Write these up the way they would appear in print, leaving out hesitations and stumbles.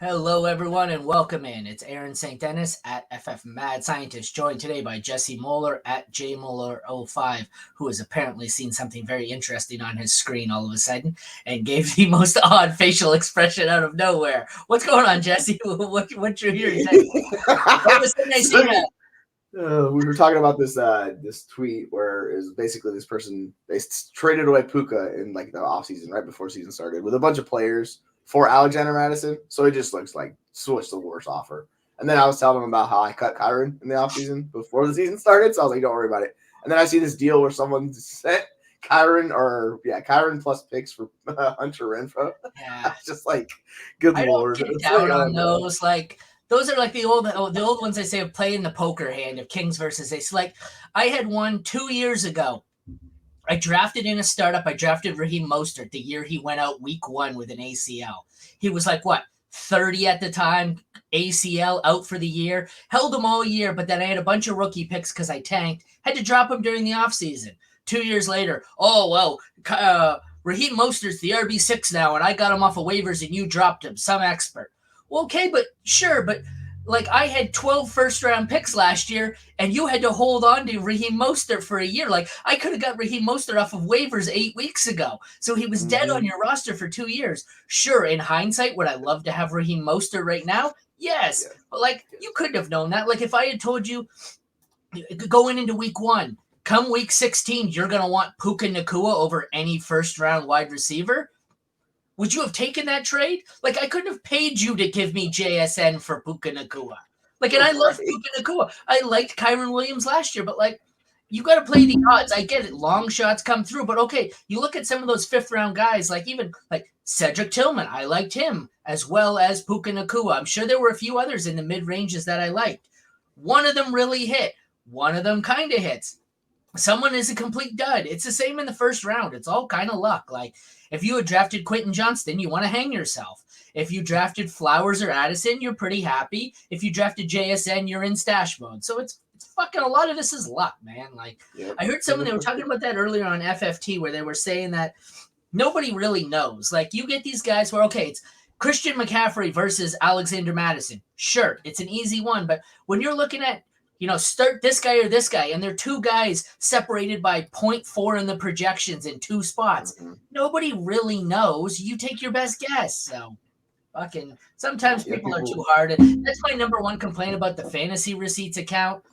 Hello, everyone, and welcome in. It's Aaron St. Dennis at FF Mad Scientist, joined today by Jesse Moeller at JMoeller05, who has apparently seen something very interesting on his screen all of a sudden and gave the most odd facial expression out of nowhere. What's going on, Jesse? What you hearing? What was the nice So, we were talking about this tweet where is basically this person traded away Puka in like the offseason right before season started with a bunch of players for Alexander Madison. So it just looks like switch the worst offer. And then I was telling him about how I cut Kyron in the offseason before the season started. So I was like, don't worry about it. And then I see this deal where someone sent Kyron plus picks for Hunter Renfro. I Yeah, was just like, good I don't lord. get It's down like, oh on no. those. Like those are like the old ones I say of playing the poker hand of Kings versus Ace. Like I had one 2 years ago. I drafted in a startup. I drafted Raheem Mostert the year he went out week 1 with an ACL. He was like, what, 30 at the time, ACL out for the year. Held him all year, but then I had a bunch of rookie picks because I tanked. Had to drop him during the offseason. 2 years later, Raheem Mostert's the RB6 now, and I got him off of waivers and you dropped him. Some expert. Well, okay, but sure, but like I had 12 first round picks last year and you had to hold on to Raheem Mostert for a year. Like I could have got Raheem Mostert off of waivers 8 weeks ago. So he was dead on Mm-hmm. your roster for 2 years. Sure, in hindsight, would I love to have Raheem Mostert right now? Yes. Yes. But like you Yes. couldn't have known that. Like if I had told you going into week 1, come week 16, you're gonna want Puka Nakua over any first round wide receiver. Would you have taken that trade? Like, I couldn't have paid you to give me JSN for Puka Nakua. Like, and I love Right. Puka Nakua. I liked Kyron Williams last year, but like, you got to play the odds. I get it. Long shots come through, but okay, you look at some of those fifth round guys, like even like Cedric Tillman. I liked him as well as Puka Nakua. I'm sure there were a few others in the mid ranges that I liked. One of them really hit. One of them kind of hits. Someone is a complete dud. It's the same in the first round. It's all kind of luck. Like if you had drafted Quentin Johnston, you want to hang yourself. If you drafted Flowers or Addison, you're pretty happy. If you drafted JSN, you're in stash mode. So it's fucking a lot of this is luck, man. Like Yep. I heard someone they were talking about that earlier on FFT where they were saying that nobody really knows. Like you get these guys where okay, it's Christian McCaffrey versus Alexander Madison. Sure, it's an easy one, but when you're looking at start this guy or this guy, and they're two guys separated by 0.4 in the projections in 2 spots. Mm-hmm. Nobody really knows. You take your best guess. So, fucking, sometimes Yeah, people are too people. hard. That's my number one complaint about the fantasy receipts account.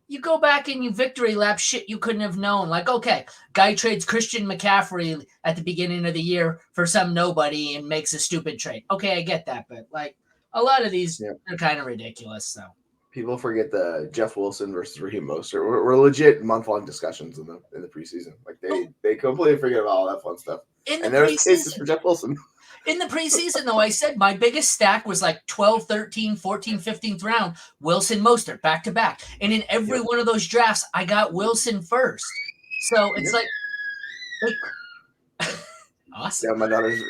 You go back and you victory lap shit you couldn't have known. Like, okay, guy trades Christian McCaffrey at the beginning of the year for some nobody and makes a stupid trade. Okay, I get that, but like a lot of these Yeah, are kind of ridiculous. So. people forget the Jeff Wilson versus Raheem Mostert. We're legit month-long discussions in the preseason. Like they completely forget about all that fun stuff. In the And there's cases preseason, for Jeff Wilson. In the preseason, though, I said my biggest stack was like 12, 13, 14, 15th round, Wilson Mostert back to back. And in every Yep. one of those drafts, I got Wilson first. So it's Yep. like awesome. Yeah, my daughter's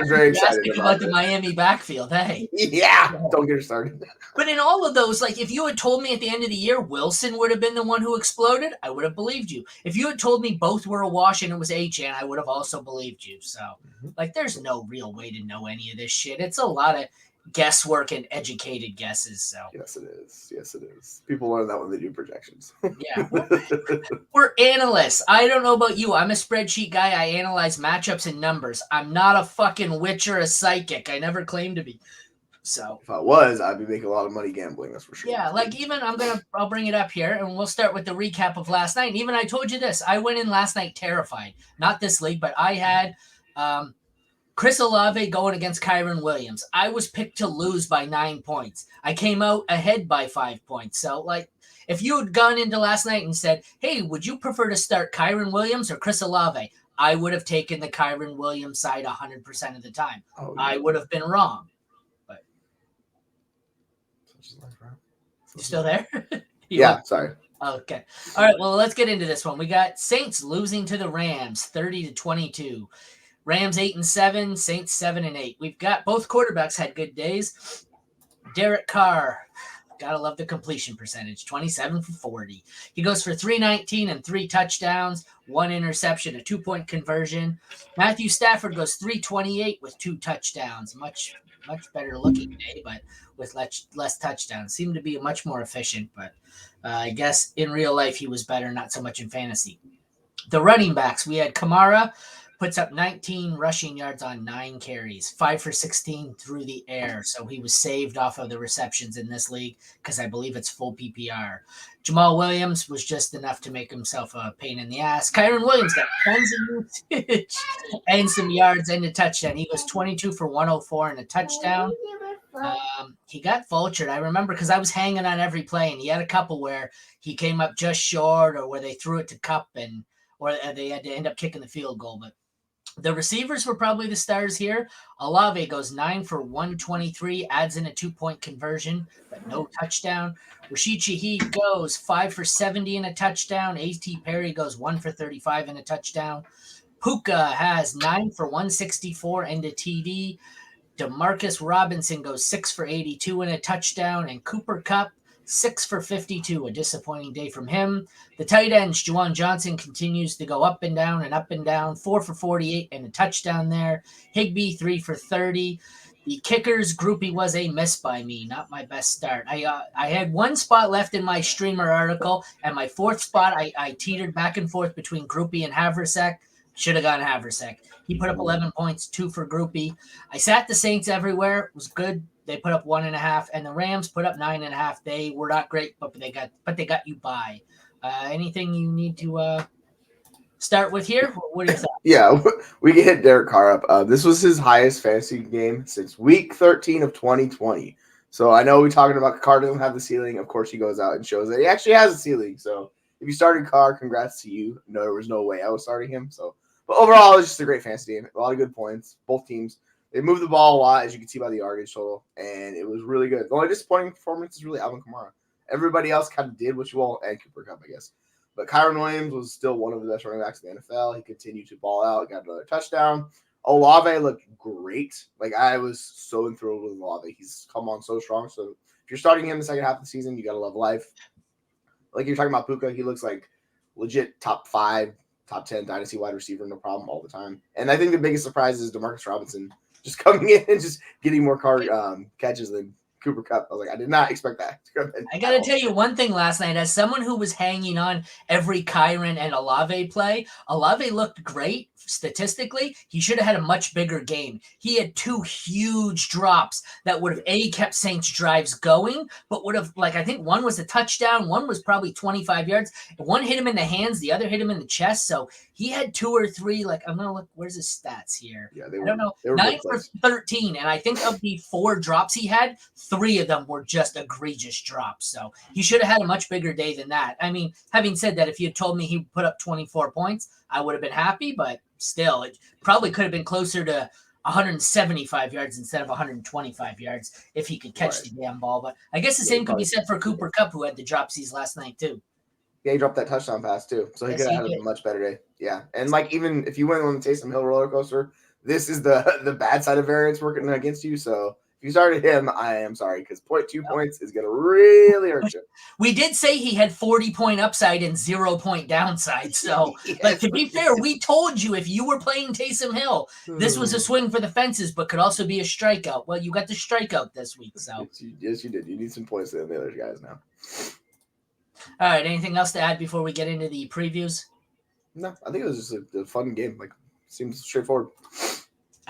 very excited Enthusiastic about about the it. Miami backfield. Hey. Yeah, don't get her started. But in all of those, like if you had told me at the end of the year Wilson would have been the one who exploded, I would have believed you. If you had told me both were a wash and it was HN, I would have also believed you. So, like, there's no real way to know any of this shit. It's a lot of guesswork and educated guesses. So, Yes, it is. Yes, it is. People learn that when they do projections. yeah, we're analysts. I don't know about you. I'm a spreadsheet guy. I analyze matchups and numbers. I'm not a fucking witch or a psychic. I never claimed to be. So, If I was, I'd be making a lot of money gambling. That's for sure. yeah, like even I'll bring it up here and we'll start with the recap of last night. And even I told you this. I went in last night terrified. Not this league, but I had Chris Olave going against Kyron Williams. I was picked to lose by 9 points. I came out ahead by 5 points. So like if you had gone into last night and said, hey, would you prefer to start Kyron Williams or Chris Olave? I would have taken the Kyron Williams side 100% of the time. Oh, I would have been wrong. You still there? Yeah, sorry. Okay. All right. Well, let's get into this one. We got Saints losing to the Rams 30-22. Rams 8-7, Saints 7-8. We've got both quarterbacks had good days. Derek Carr Gotta love the completion percentage, 27 for 40. He goes for 319 and 3 touchdowns, 1 interception, a 2-point conversion. Matthew Stafford goes 328 with 2 touchdowns. Much better looking day, but with less touchdowns. Seemed to be much more efficient, but I guess in real life he was better, not so much in fantasy. The running backs, we had Kamara puts up 19 rushing yards on 9 carries, 5 for 16 through the air. So he was saved off of the receptions in this league because I believe it's full PPR. Jamal Williams was just enough to make himself a pain in the ass. Kyron Williams got tons of usage and some yards and a touchdown. He was 22 for 104 and a touchdown. He got vultured. I remember because I was hanging on every play, and he had a couple where he came up just short or where they threw it to Cup or they had to end up kicking the field goal. But the receivers were probably the stars here. Olave goes 9 for 123, adds in a 2-point conversion, but no touchdown. Rashid Shaheed goes 5 for 70 and a touchdown. A.T. Perry goes 1 for 35 and a touchdown. Puka has 9 for 164 and a TD. Demarcus Robinson goes 6 for 82 and a touchdown. And Cooper Kupp 6 for 52, a disappointing day from him. The tight ends, Juwan Johnson continues to go up and down, 4 for 48 and a touchdown there. Higbee 3 for 30. The kickers groupie was a miss by me, not my best start. I had one spot left in my streamer article, and my 4th spot I teetered back and forth between groupie and Haversack. Should have gone Haversack. He put up 11 points, 2 for groupie. I sat the Saints everywhere. It was good. They put up 1.5, and the Rams put up 9.5. They were not great, but they got you by. Anything you need to start with here? What do you think? Yeah, we can hit Derek Carr up. This was his highest fantasy game since week 13 of 2020. So I know we're talking about Carr doesn't have the ceiling. Of course, he goes out and shows that he actually has a ceiling. So if you started Carr, congrats to you. No, there was no way I was starting him. So, but overall, it was just a great fantasy game. A lot of good points. Both teams. They moved the ball a lot, as you can see by the yardage total, and it was really good. The only disappointing performance is really Alvin Kamara. Everybody else kind of did what you all, and Cooper Kupp, I guess. But Kyron Williams was still one of the best running backs in the NFL. He continued to ball out, got another touchdown. Olave looked great. Like, I was so enthralled with Olave. He's come on so strong. So if you're starting him the second half of the season, you got to love life. Like you're talking about Puka, he looks like legit top 5, top 10 dynasty wide receiver, no problem all the time. And I think the biggest surprise is Demarcus Robinson just coming in and just getting more catches than Cooper Kupp. I was like, I did not expect that to come in. I got to tell you one thing last night. As someone who was hanging on every Kyron and Olave play, Olave looked great statistically. He should have had a much bigger game. He had 2 huge drops that would have kept Saints drives going, but would have, like, I think one was a touchdown, one was probably 25 yards. One hit him in the hands, the other hit him in the chest. So he had 2 or 3, like, I'm going to look, where's his stats here? Yeah, I don't know. 9 for 13. And I think of the 4 drops he had, 3 of them were just egregious drops. So he should have had a much bigger day than that. I mean, having said that, if you had told me he put up 24 points, I would have been happy, but still, it probably could have been closer to 175 yards instead of 125 yards if he could catch the damn ball. But I guess the same could be said for Cooper Kupp, who had the dropsies last night too. Yeah, he dropped that touchdown pass too. So he could have had a much better day. Yeah. And like, even if you went on the Taysom Hill roller coaster, this is the bad side of variance working against you. So if you started him, I am sorry, because 0.2 points is going to really hurt you. We did say he had 40-point upside and 0-point downside. So, like, to be fair, we told you if you were playing Taysom Hill, this was a swing for the fences, but could also be a strikeout. Well, you got the strikeout this week. So yes, you did. You need some points than the other guys now. All right. Anything else to add before we get into the previews? No, I think it was just a fun game. Like, seems straightforward.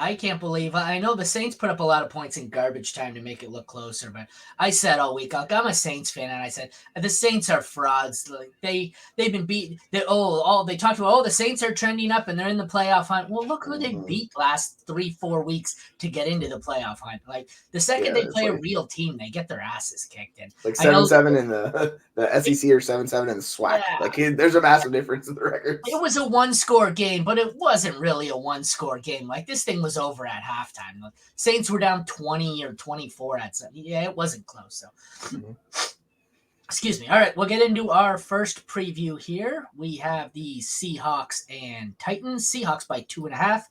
I can't believe. I know the Saints put up a lot of points in garbage time to make it look closer, but I said all week, I'm a Saints fan, and I said the Saints are frauds. Like they've been beat. They talked about the Saints are trending up and they're in the playoff hunt. Well, look who they beat last 3-4 weeks to get into the playoff hunt. Like the second they play a real team, they get their asses kicked in. Like 7-7 in the SEC or 7-7 in the SWAC. Yeah. Like there's a massive difference in the records. It was a 1-score game, but it wasn't really a 1-score game. Like this thing was over at halftime. The Saints were down 20 or 24 at some. Yeah, it wasn't close. So, Excuse me. All right, we'll get into our first preview here. We have the Seahawks and Titans. Seahawks by 2.5.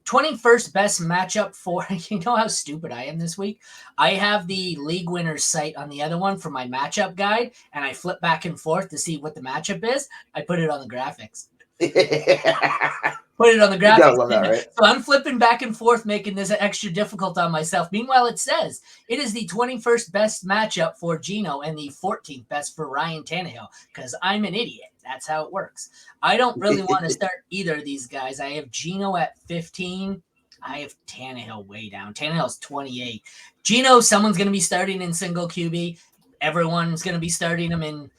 21st best matchup for, you know how stupid I am this week? I have the league winners site on the other one for my matchup guide, and I flip back and forth to see what the matchup is. I put it on the graphics. Put it on the graphics. Love that, right? So I'm flipping back and forth, making this extra difficult on myself. Meanwhile, it says it is the 21st best matchup for Geno and the 14th best for Ryan Tannehill, because I'm an idiot. That's how it works. I don't really want to start either of these guys. I have Geno at 15. I have Tannehill way down. Tannehill's 28. Geno, someone's going to be starting in single QB. Everyone's going to be starting him in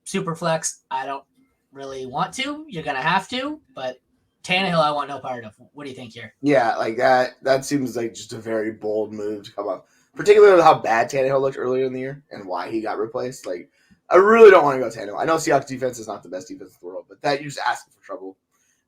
Superflex. I don't really want to. You're going to have to, but Tannehill, I want no part of. What do you think here? Yeah, like that seems like just a very bold move to come up, particularly with how bad Tannehill looked earlier in the year and why he got replaced. Like, I really don't want to go Tannehill. I know Seahawks defense is not the best defense in the world, but that you're just asking for trouble.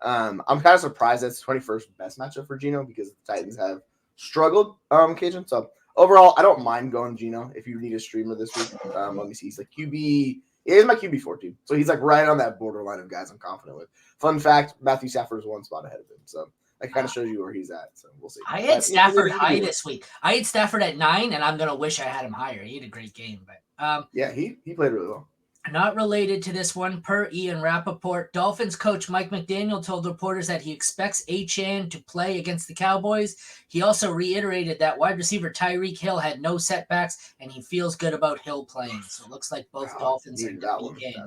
I'm kind of surprised that's 21st best matchup for Geno because the Titans have struggled occasion. So overall, I don't mind going Geno if you need a streamer this week. Let me see. He's like QB. He is my QB 14. So he's like right on that borderline of guys I'm confident with. Fun fact, Matthew Stafford is one spot ahead of him. So that kind of shows you where he's at. So we'll see. I had Stafford high this week. I had Stafford at 9, and I'm going to wish I had him higher. He had a great game. But yeah, he played really well. Not related to this one, per Ian Rappaport, Dolphins coach Mike McDaniel told reporters that he expects Achane to play against the Cowboys. He also reiterated that wide receiver Tyreek Hill had no setbacks, and he feels good about Hill playing. So it looks like both Dolphins are going to be game.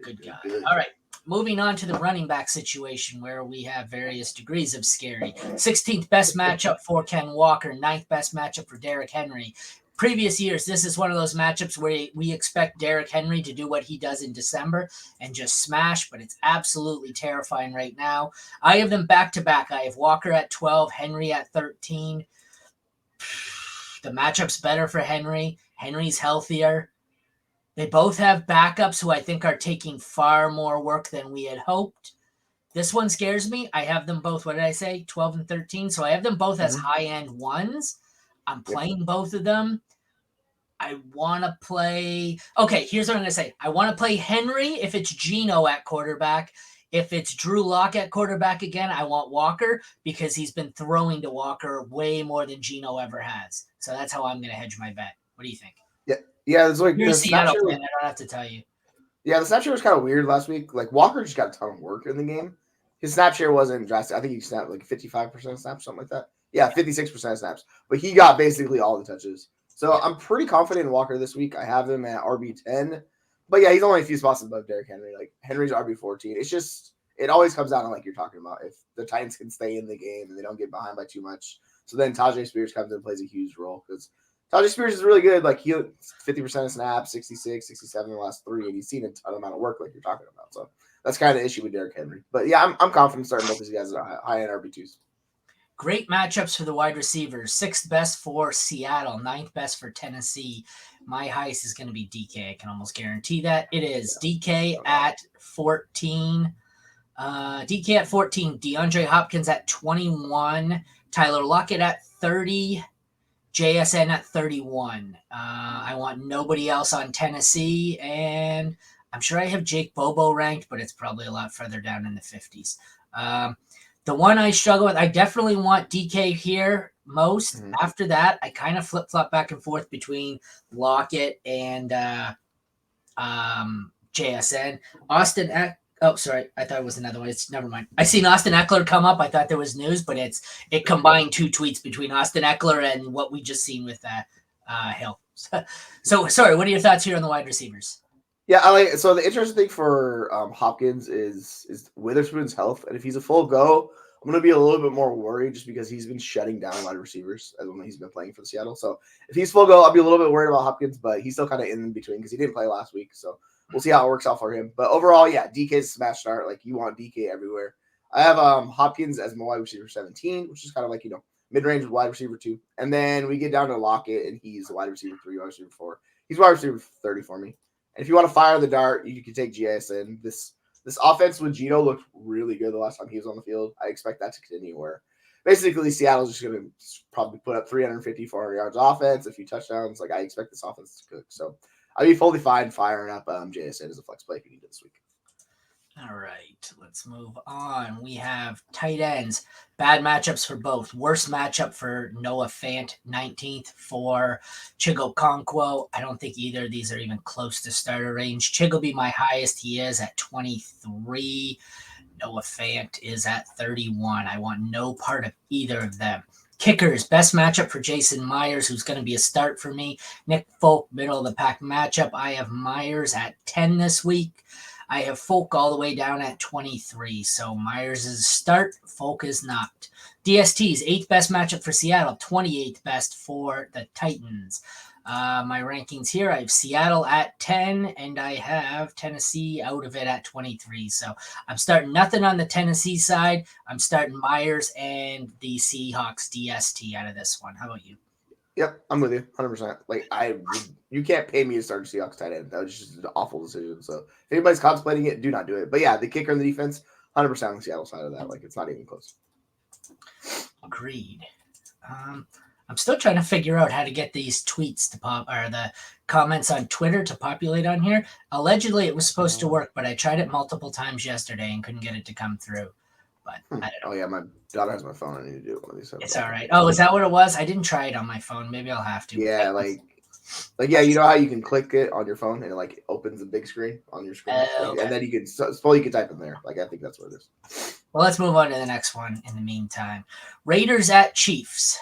Good guy. All right. Moving on to the running back situation where we have various degrees of scary. 16th best matchup for Ken Walker, 9th best matchup for Derrick Henry. Previous years, this is one of those matchups where we expect Derrick Henry to do what he does in December and just smash, but it's absolutely terrifying right now. I have them back-to-back. I have Walker at 12, Henry at 13. The matchup's better for Henry. Henry's healthier. They both have backups who I think are taking far more work than we had hoped. This one scares me. I have them both, what did I say, 12 and 13? So I have them both as high-end ones. I'm playing both of them. I want to play. Okay, here's what I'm going to say. I want to play Henry if it's Geno at quarterback. If it's Drew Lock at quarterback again, I want Walker because he's been throwing to Walker way more than Geno ever has. So that's how I'm going to hedge my bet. What do you think? Yeah. It's like you're a Seattle fan. I don't have to tell you. Yeah, the snap share was kind of weird last week. Like Walker just got a ton of work in the game. His snap share wasn't drastic. I think he snapped like 55% snaps, something like that. Yeah, 56% snaps. But he got basically all the touches. So I'm pretty confident in Walker this week. I have him at RB10. But yeah, he's only a few spots above Derrick Henry. Like Henry's RB14. It's just, it always comes down to like you're talking about. If the Titans can stay in the game and they don't get behind by too much. So then Tajay Spears comes in and plays a huge role because Tajay Spears is really good. Like he 50% of snaps, 66, 67 in the last 3, and he's seen a ton amount of work like you're talking about. So that's kind of the issue with Derrick Henry. But yeah, I'm confident starting both these guys at high-end RB2s. Great matchups for the wide receivers. 6th best for Seattle, 9th best for Tennessee. My highest is going to be DK. I can almost guarantee that. It is DK at 14. DK at 14. DeAndre Hopkins at 21. Tyler Lockett at 30. JSN at 31. I want nobody else on Tennessee. And I'm sure I have Jake Bobo ranked, but it's probably a lot further down in the 50s. The one I struggle with, I definitely want DK here most. Mm-hmm. After that, I kind of flip-flop back and forth between Lockett and JSN. Oh, sorry. I thought it was another one. It's never mind. I seen Austin Eckler come up. I thought there was news, but it combined 2 tweets between Austin Eckler and what we just seen with Hill. So sorry. What are your thoughts here on the wide receivers? Yeah, so the interesting thing for Hopkins is Witherspoon's health, and if he's a full go, I'm going to be a little bit more worried just because he's been shutting down wide receivers as when he's been playing for Seattle. So if he's full go, I'll be a little bit worried about Hopkins, but he's still kind of in between because he didn't play last week. So we'll see how it works out for him. But overall, yeah, DK's a smash start. Like you want DK everywhere. I have Hopkins as my wide receiver 17, which is kind of like mid-range wide receiver 2, and then we get down to Lockett, and he's wide receiver 3, wide receiver 4. He's wide receiver 30 for me. And if you want to fire the dart, you can take JSN. This offense with Geno looked really good the last time he was on the field. I expect that to continue where basically Seattle's just going to probably put up 350, 400 yards offense, a few touchdowns. Like I expect this offense to cook. So I'd be fully fine firing up JSN as a flex play if you need it this week. All right, let's move on. We have tight ends. Bad matchups for both. Worst matchup for Noah Fant, 19th for Chigokonkwo. I don't think either of these are even close to starter range. Chig will be my highest. He is at 23. Noah Fant is at 31. I want no part of either of them. Kickers, best matchup for Jason Myers, who's going to be a start for me. Nick Folk, middle of the pack matchup. I have Myers at 10 this week. I have Folk all the way down at 23. So Myers is a start. Folk is not. DST's 8th best matchup for Seattle, 28th best for the Titans. My rankings here, I have Seattle at 10, and I have Tennessee out of it at 23. So I'm starting nothing on the Tennessee side. I'm starting Myers and the Seahawks DST out of this one. How about you? Yep, I'm with you 100%. Like, you can't pay me to start Seahawks tight end. That was just an awful decision. So if anybody's contemplating it, do not do it. But yeah, the kicker and the defense, 100% on the Seattle side of that. Like, it's not even close. Agreed. I'm still trying to figure out how to get these tweets to pop, or the comments on Twitter to populate on here. Allegedly, it was supposed to work, but I tried it multiple times yesterday and couldn't get it to come through. But I don't know. Oh yeah, my daughter has my phone. I need to do it one of these. It's all right. Oh, is that what it was? I didn't try it on my phone. Maybe I'll have to. Yeah, like yeah, you know how you can click it on your phone and it like opens a big screen on your screen, Okay. and then you can suppose you can type in there. Like, I think that's what it is. Well, let's move on to the next one in the meantime. Raiders at Chiefs.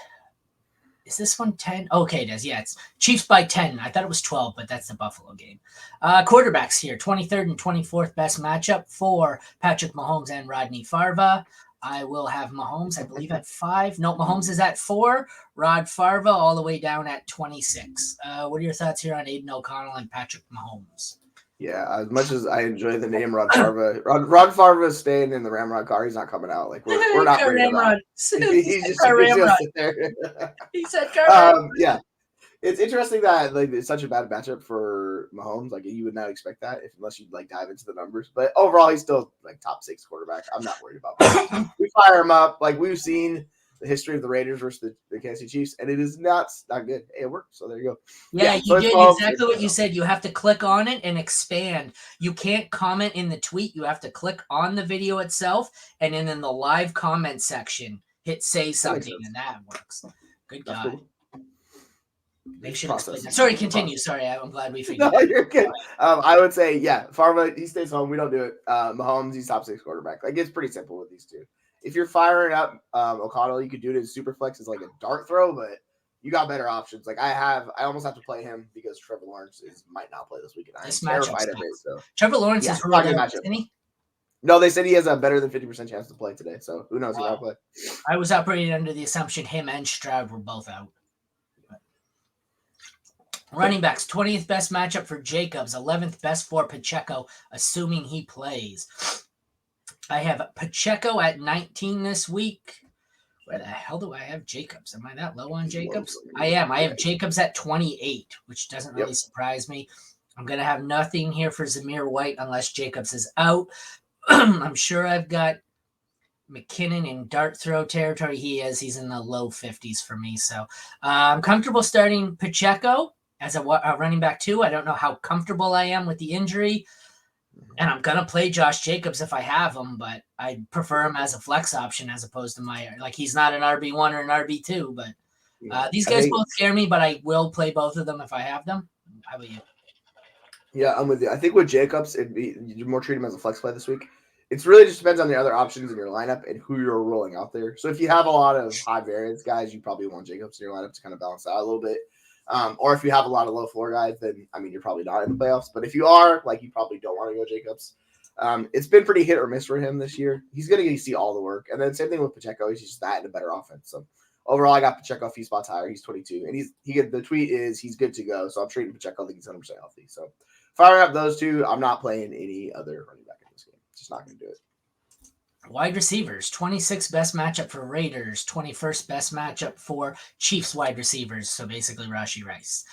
Is this one 10? Okay, it is. Yeah, it's Chiefs by 10. I thought it was 12, but that's the Buffalo game. Quarterbacks here, 23rd and 24th best matchup for Patrick Mahomes and Rodney Farva. I will have Mahomes, I believe, at 5. No, Mahomes is at 4. Rod Farva all the way down at 26. What are your thoughts here on Aiden O'Connell and Patrick Mahomes? Yeah, as much as I enjoy the name Rod Farva, Rod Farva is staying in the Ramrod car. He's not coming out. Like, we're not bringing him out. He's just sit there. He said, yeah. It's interesting that like it's such a bad matchup for Mahomes. Like, you would not expect that unless you like dive into the numbers. But overall, he's still like top 6 quarterback. I'm not worried about that. We fire him up. Like, we've seen the history of the Raiders versus the Kansas City Chiefs, and it is not good. Hey, it worked. So there you go. Yeah, you did exactly what you said. You have to click on it and expand. You can't comment in the tweet. You have to click on the video itself, and then in the live comment section, hit say something, and that works. Good God. Cool. They should explain that. Sorry, continue. Sorry, I'm glad we figured No, you're good. I would say, yeah, Farva, he stays home. We don't do it. Mahomes, he's top 6 quarterback. Like, it's pretty simple with these two. If you're firing up O'Connell, you could do it as super flex as like a dart throw, but you got better options. Like, I almost have to play him because Trevor Lawrence might not play this weekend. I'm terrified of it. So Trevor Lawrence is ruled out, isn't he? No, they said he has a better than 50% chance to play today. So who knows? He might play. I was operating under the assumption him and Stroud were both out. Running backs, 20th best matchup for Jacobs, 11th best for Pacheco, assuming he plays. I have Pacheco at 19 this week. Where the hell do I have Jacobs? Am I that low on Jacobs? I am. I have Jacobs at 28, which doesn't really surprise me. I'm going to have nothing here for Zamir White unless Jacobs is out. I'm sure I've got McKinnon in dart throw territory. He is. He's in the low 50s for me. So I'm comfortable starting Pacheco as a running back too. I don't know how comfortable I am with the injury. And I'm going to play Josh Jacobs if I have him, but I prefer him as a flex option as opposed to he's not an RB1 or an RB2, but these guys both scare me, but I will play both of them if I have them. How about you? Yeah, I'm with you. I think with Jacobs, you more treat him as a flex play this week. It really just depends on the other options in your lineup and who you're rolling out there. So if you have a lot of high variance guys, you probably want Jacobs in your lineup to kind of balance out a little bit. Or if you have a lot of low floor guys, then you're probably not in the playoffs. But if you are, you probably don't want to go Jacobs. It's been pretty hit or miss for him this year. He's going to see all the work. And then same thing with Pacheco. He's just that in a better offense. So overall, I got Pacheco a few spots higher. He's 22. And the tweet is he's good to go. So I'm treating Pacheco. I think he's 100% healthy. So firing up those two, I'm not playing any other running back in this game. Just not going to do it. Wide receivers, 26th best matchup for Raiders, 21st best matchup for Chiefs wide receivers. So basically Rashee Rice.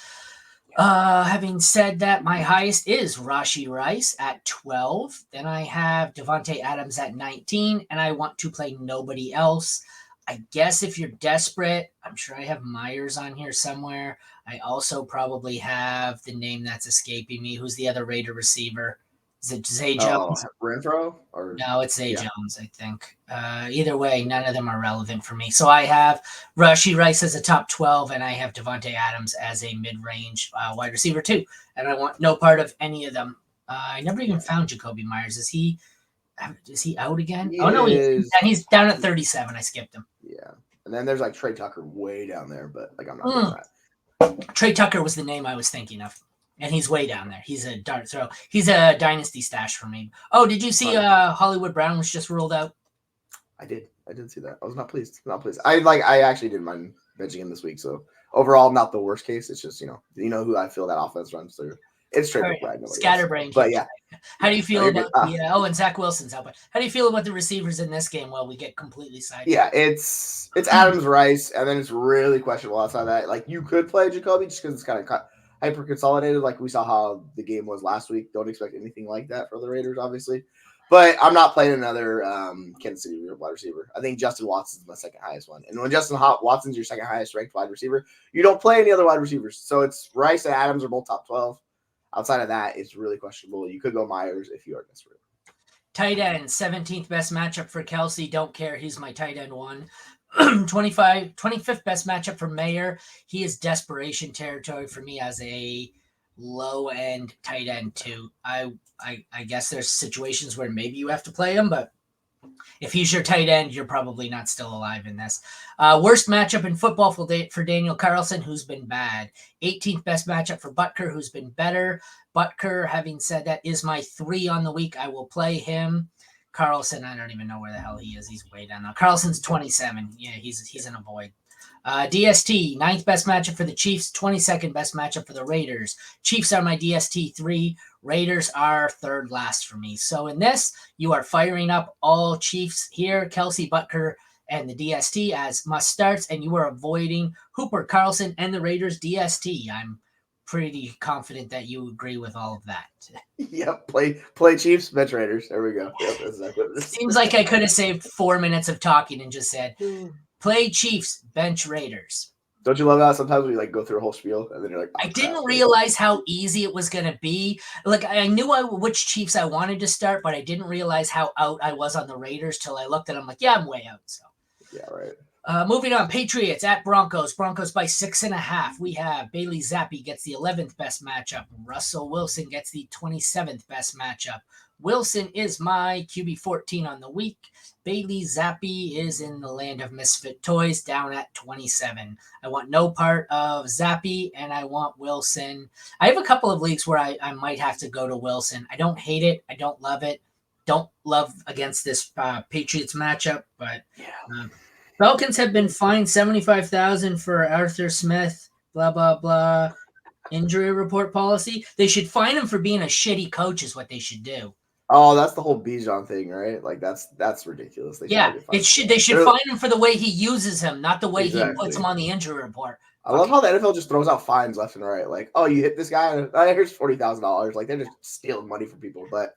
Having said that, my highest is Rashee Rice at 12. Then I have Devontae Adams at 19, and I want to play nobody else. I guess if you're desperate, I'm sure I have Myers on here somewhere. I also probably have the name that's escaping me. Who's the other Raider receiver? Is it Zay Oh, Jones? Renfro or No, it's Zay yeah. Jones, I think. Either way, none of them are relevant for me. So I have Rashee Rice as a top 12, and I have Devontae Adams as a mid-range wide receiver too. And I want no part of any of them. I never even found Jacoby Myers. Is he out again? He Oh no, is. he's down at 37. I skipped him. Yeah, and then there's like Trey Tucker way down there, but like I'm not doing that. Trey Tucker was the name I was thinking of. And he's way down there. He's a dart throw. He's a dynasty stash for me. Oh, did you see Hollywood Brown was just ruled out? I did see that. I was not pleased. I actually didn't mind benching him this week. So overall, not the worst case. It's just you know who I feel that offense runs through. It's straight up right. Scatterbrain. But yeah. How do you feel about and Zach Wilson's out? But how do you feel about the receivers in this game? Well, we get completely sidetracked. Yeah, it's Adams, Rice, and then it's really questionable outside of that. Like you could play Jacoby just because it's kind of hyper consolidated. Like we saw how the game was last week. Don't expect anything like that for the Raiders, obviously. But I'm not playing another Kansas City wide receiver. I think Justin Watson's my second highest one. And when Justin Watson's your second highest ranked wide receiver, you don't play any other wide receivers. So it's Rice and Adams are both top 12. Outside of that, it's really questionable. You could go Myers if you are desperate. Tight end, 17th best matchup for Kelsey. Don't care. He's my tight end one. 25th best matchup for Mayer. He is desperation territory for me as a low end tight end too. I guess there's situations where maybe you have to play him, but if he's your tight end, you're probably not still alive in this. Worst matchup in football for Daniel Carlson, who's been bad. 18th best matchup for Butker, who's been better. Butker, having said that, is my 3 on the week. I will play him. Carlson, I don't even know where the hell he is. He's way down now. Carlson's 27. Yeah, he's in a void. DST, 9th best matchup for the Chiefs, 22nd best matchup for the Raiders. Chiefs are my DST 3. Raiders are third last for me. So in this, you are firing up all Chiefs here, Kelsey, Butker, and the DST as must starts, and you are avoiding Hooper, Carlson, and the Raiders DST. I'm pretty confident that you agree with all of that. Yep, play Chiefs, bench Raiders. There we go. Yep, that's exactly what this Seems like I could have saved 4 minutes of talking and just said, play Chiefs, bench Raiders. Don't you love that? Sometimes we like go through a whole spiel and then you're like, I didn't realize how easy it was going to be. Like I knew which Chiefs I wanted to start, but I didn't realize how out I was on the Raiders till I looked at them like, yeah, I'm way out. So yeah, right. Moving on, Patriots at Broncos. Broncos by 6.5. We have Bailey Zappi gets the 11th best matchup. Russell Wilson gets the 27th best matchup. Wilson is my QB 14 on the week. Bailey Zappi is in the land of misfit toys down at 27. I want no part of Zappi, and I want Wilson. I have a couple of leagues where I might have to go to Wilson. I don't hate it. I don't love it. Don't love against this Patriots matchup, but Falcons have been fined $75,000 for Arthur Smith, blah, blah, blah. Injury report policy. They should fine him for being a shitty coach is what they should do. Oh, that's the whole Bijan thing, right? Like that's ridiculous. They should fine him for the way he uses him, not the way he puts him on the injury report. I love how the NFL just throws out fines left and right. Like, oh, you hit this guy, here's $40,000. Like they're just stealing money from people. But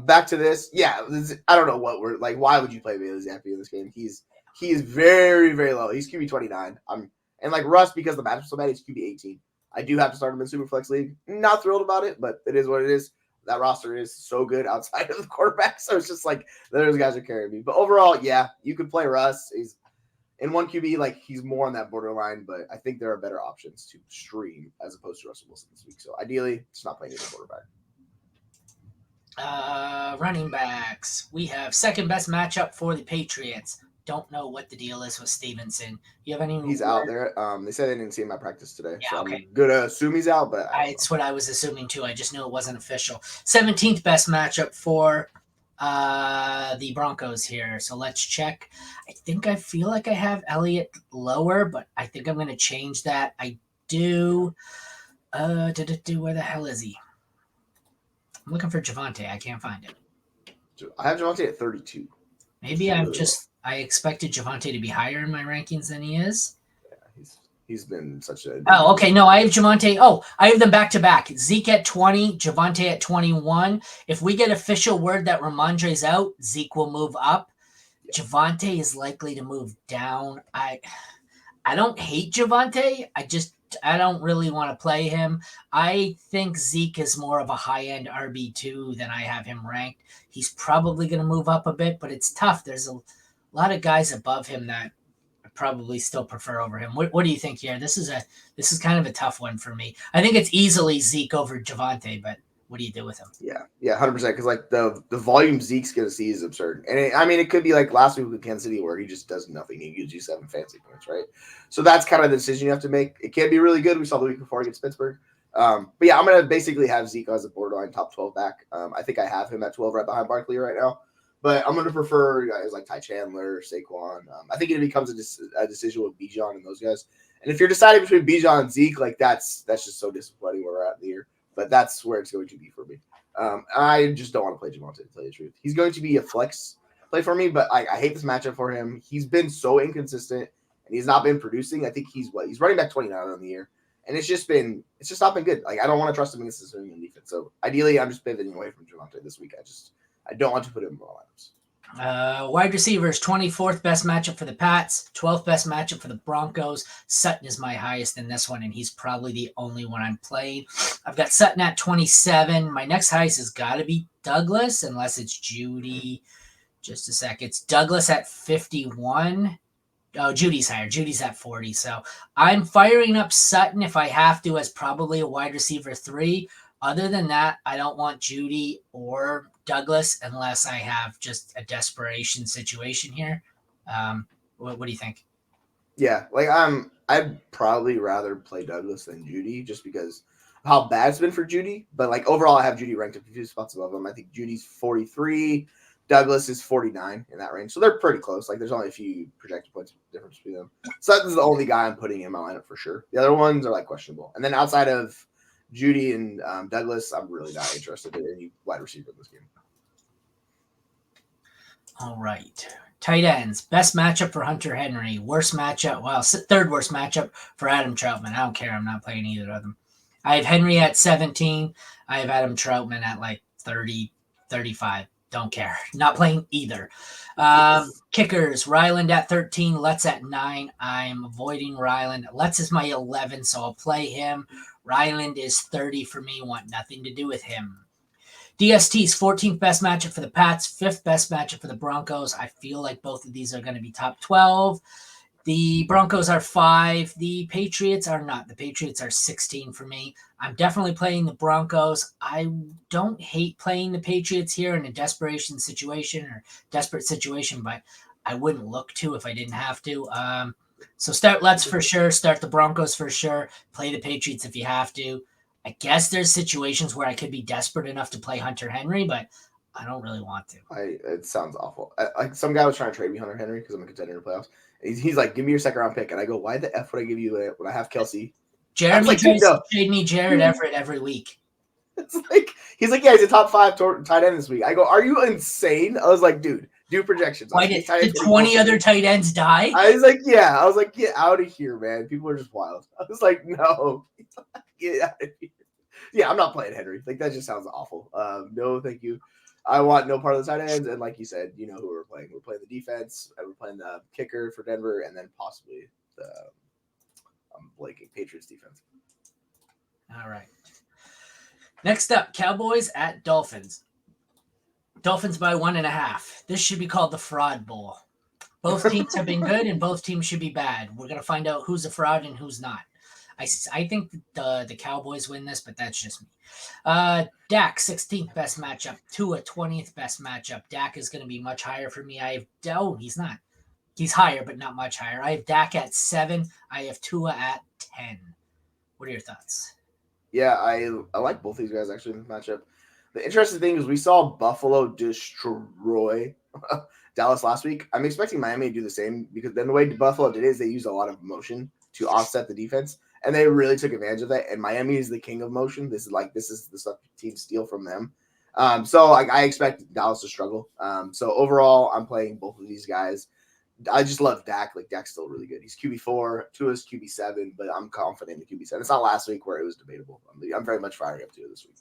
back to this, yeah, I don't know what we're like. Why would you play Bailey Zappi in this game? He is very, very low. He's QB 29. And like Russ, because the matchup's so bad, he's QB 18. I do have to start him in Superflex League. Not thrilled about it, but it is what it is. That roster is so good outside of the quarterback, so it's just like those guys are carrying me. But overall, yeah, you could play Russ. He's in one QB, like he's more on that borderline, but I think there are better options to stream as opposed to Russell Wilson this week. So ideally, it's not playing as a quarterback. Running backs. We have second best matchup for the Patriots. Don't know what the deal is with Stevenson. You have any? He's out there. They said they didn't see him at practice today, yeah, so okay. I'm gonna assume he's out. But it's what I was assuming too. I just knew it wasn't official. 17th best matchup for the Broncos here. So let's check. I feel like I have Elliott lower, but I think I'm gonna change that. I do. Where the hell is he? I'm looking for Javonte. I can't find him. I have Javonte at 32. Maybe I expected Javonte to be higher in my rankings than he is. Yeah, he's been such a. Oh, okay. No, I have Javonte. Oh, I have them back to back. Zeke at 20, Javonte at 21. If we get official word that Ramondre's out, Zeke will move up. Yeah. Javonte is likely to move down. I don't hate Javonte. I just don't really want to play him. I think Zeke is more of a high-end RB2 than I have him ranked. He's probably going to move up a bit, but it's tough. There's a lot of guys above him that I probably still prefer over him. What do you think here? This is kind of a tough one for me. I think it's easily Zeke over Javonte, but what do you do with him? Yeah, 100%. Because like the volume Zeke's gonna see is absurd, and it could be like last week with Kansas City where he just does nothing. He gives you 7 fantasy points, right? So that's kind of the decision you have to make. It can be really good. We saw the week before against Pittsburgh. But yeah, I'm gonna basically have Zeke as a borderline top 12 back. I think I have him at 12 right behind Barkley right now. But I'm gonna prefer guys like Ty Chandler, Saquon. I think it becomes a decision with Bijan and those guys. And if you're deciding between Bijan and Zeke, like that's just so disappointing where we're at in the year. But that's where it's going to be for me. I just don't want to play Javonte, to tell you the truth. He's going to be a flex play for me, but I hate this matchup for him. He's been so inconsistent, and he's not been producing. I think he's running back 29 on the year, and it's just not been good. Like I don't want to trust him against this New England defense. So ideally, I'm just pivoting away from Javonte this week. I don't want to put him in my lineups. Wide receivers, 24th best matchup for the Pats, 12th best matchup for the Broncos. Sutton is my highest in this one, and he's probably the only one I'm playing. I've got Sutton at 27. My next highest has got to be Douglas, unless it's Judy. Just a sec. It's Douglas at 51. Oh, Judy's higher. Judy's at 40. So I'm firing up Sutton if I have to as probably a wide receiver 3. Other than that, I don't want Judy or Douglas unless I have just a desperation situation here. What do you think? Yeah, like I'd probably rather play Douglas than Judy just because of how bad it's been for Judy. But like overall, I have Judy ranked a few spots above him. I think Judy's 43, Douglas is 49 in that range, so they're pretty close. Like there's only a few projected points difference between them. Sutton's the only guy I'm putting in my lineup for sure. The other ones are like questionable. And then outside of Judy and Douglas, I'm really not interested in any wide receiver in this game. All right. Tight ends. Best matchup for Hunter Henry. Worst matchup. Well, third worst matchup for Adam Troutman. I don't care. I'm not playing either of them. I have Henry at 17. I have Adam Troutman at like 30, 35. Don't care. Not playing either. Kickers. Ryland at 13. Let's at 9. I'm avoiding Ryland. Let's is my 11, so I'll play him. Ryland is 30 for me. Want nothing to do with him. DST's 14th best matchup for the Pats, 5th best matchup for the Broncos. I feel like both of these are going to be top 12. The Broncos are 5. The Patriots are not. The Patriots are 16 for me. I'm definitely playing the Broncos. I don't hate playing the Patriots here in a desperate situation, but I wouldn't look to if I didn't have to. So start Let's for sure. Start the Broncos for sure. Play the Patriots if you have to. I guess there's situations where I could be desperate enough to play Hunter Henry, but I don't really want to. It sounds awful. Like some guy was trying to trade me Hunter Henry because I'm a contender in the playoffs. He's like, give me your second round pick. And I go, why the F would I give you it when I have Kelsey? Jeremy tries to trade me Jared Everett every week. It's like, he's like, yeah, he's a top 5 tight end this week. I go, are you insane? I was like, dude, do projections. Why did 20 other tight ends die? I was like, yeah. I was like, get out of here, man. People are just wild. I was like, no. Get out of here. Yeah, I'm not playing Henry. Like, that just sounds awful. No, thank you. I want no part of the tight ends. And like you said, you know who we're playing. We're playing the defense. And we're playing the kicker for Denver. And then possibly the Patriots defense. All right. Next up, Cowboys at Dolphins. Dolphins by 1.5. This should be called the Fraud Bowl. Both teams have been good and both teams should be bad. We're going to find out who's a fraud and who's not. I think the Cowboys win this, but that's just me. Dak, 16th best matchup. Tua, 20th best matchup. Dak is going to be much higher for me. He's not. He's higher, but not much higher. I have Dak at 7. I have Tua at 10. What are your thoughts? Yeah, I like both these guys actually in the matchup. The interesting thing is we saw Buffalo destroy Dallas last week. I'm expecting Miami to do the same because then the way Buffalo did it is they used a lot of motion to offset the defense. And they really took advantage of that. And Miami is the king of motion. This is the stuff teams steal from them. So I expect Dallas to struggle. So overall, I'm playing both of these guys. I just love Dak. Like Dak's still really good. He's QB4, Tua's QB7, but I'm confident in the QB7. It's not last week where it was debatable. I'm very much firing up Tua this week.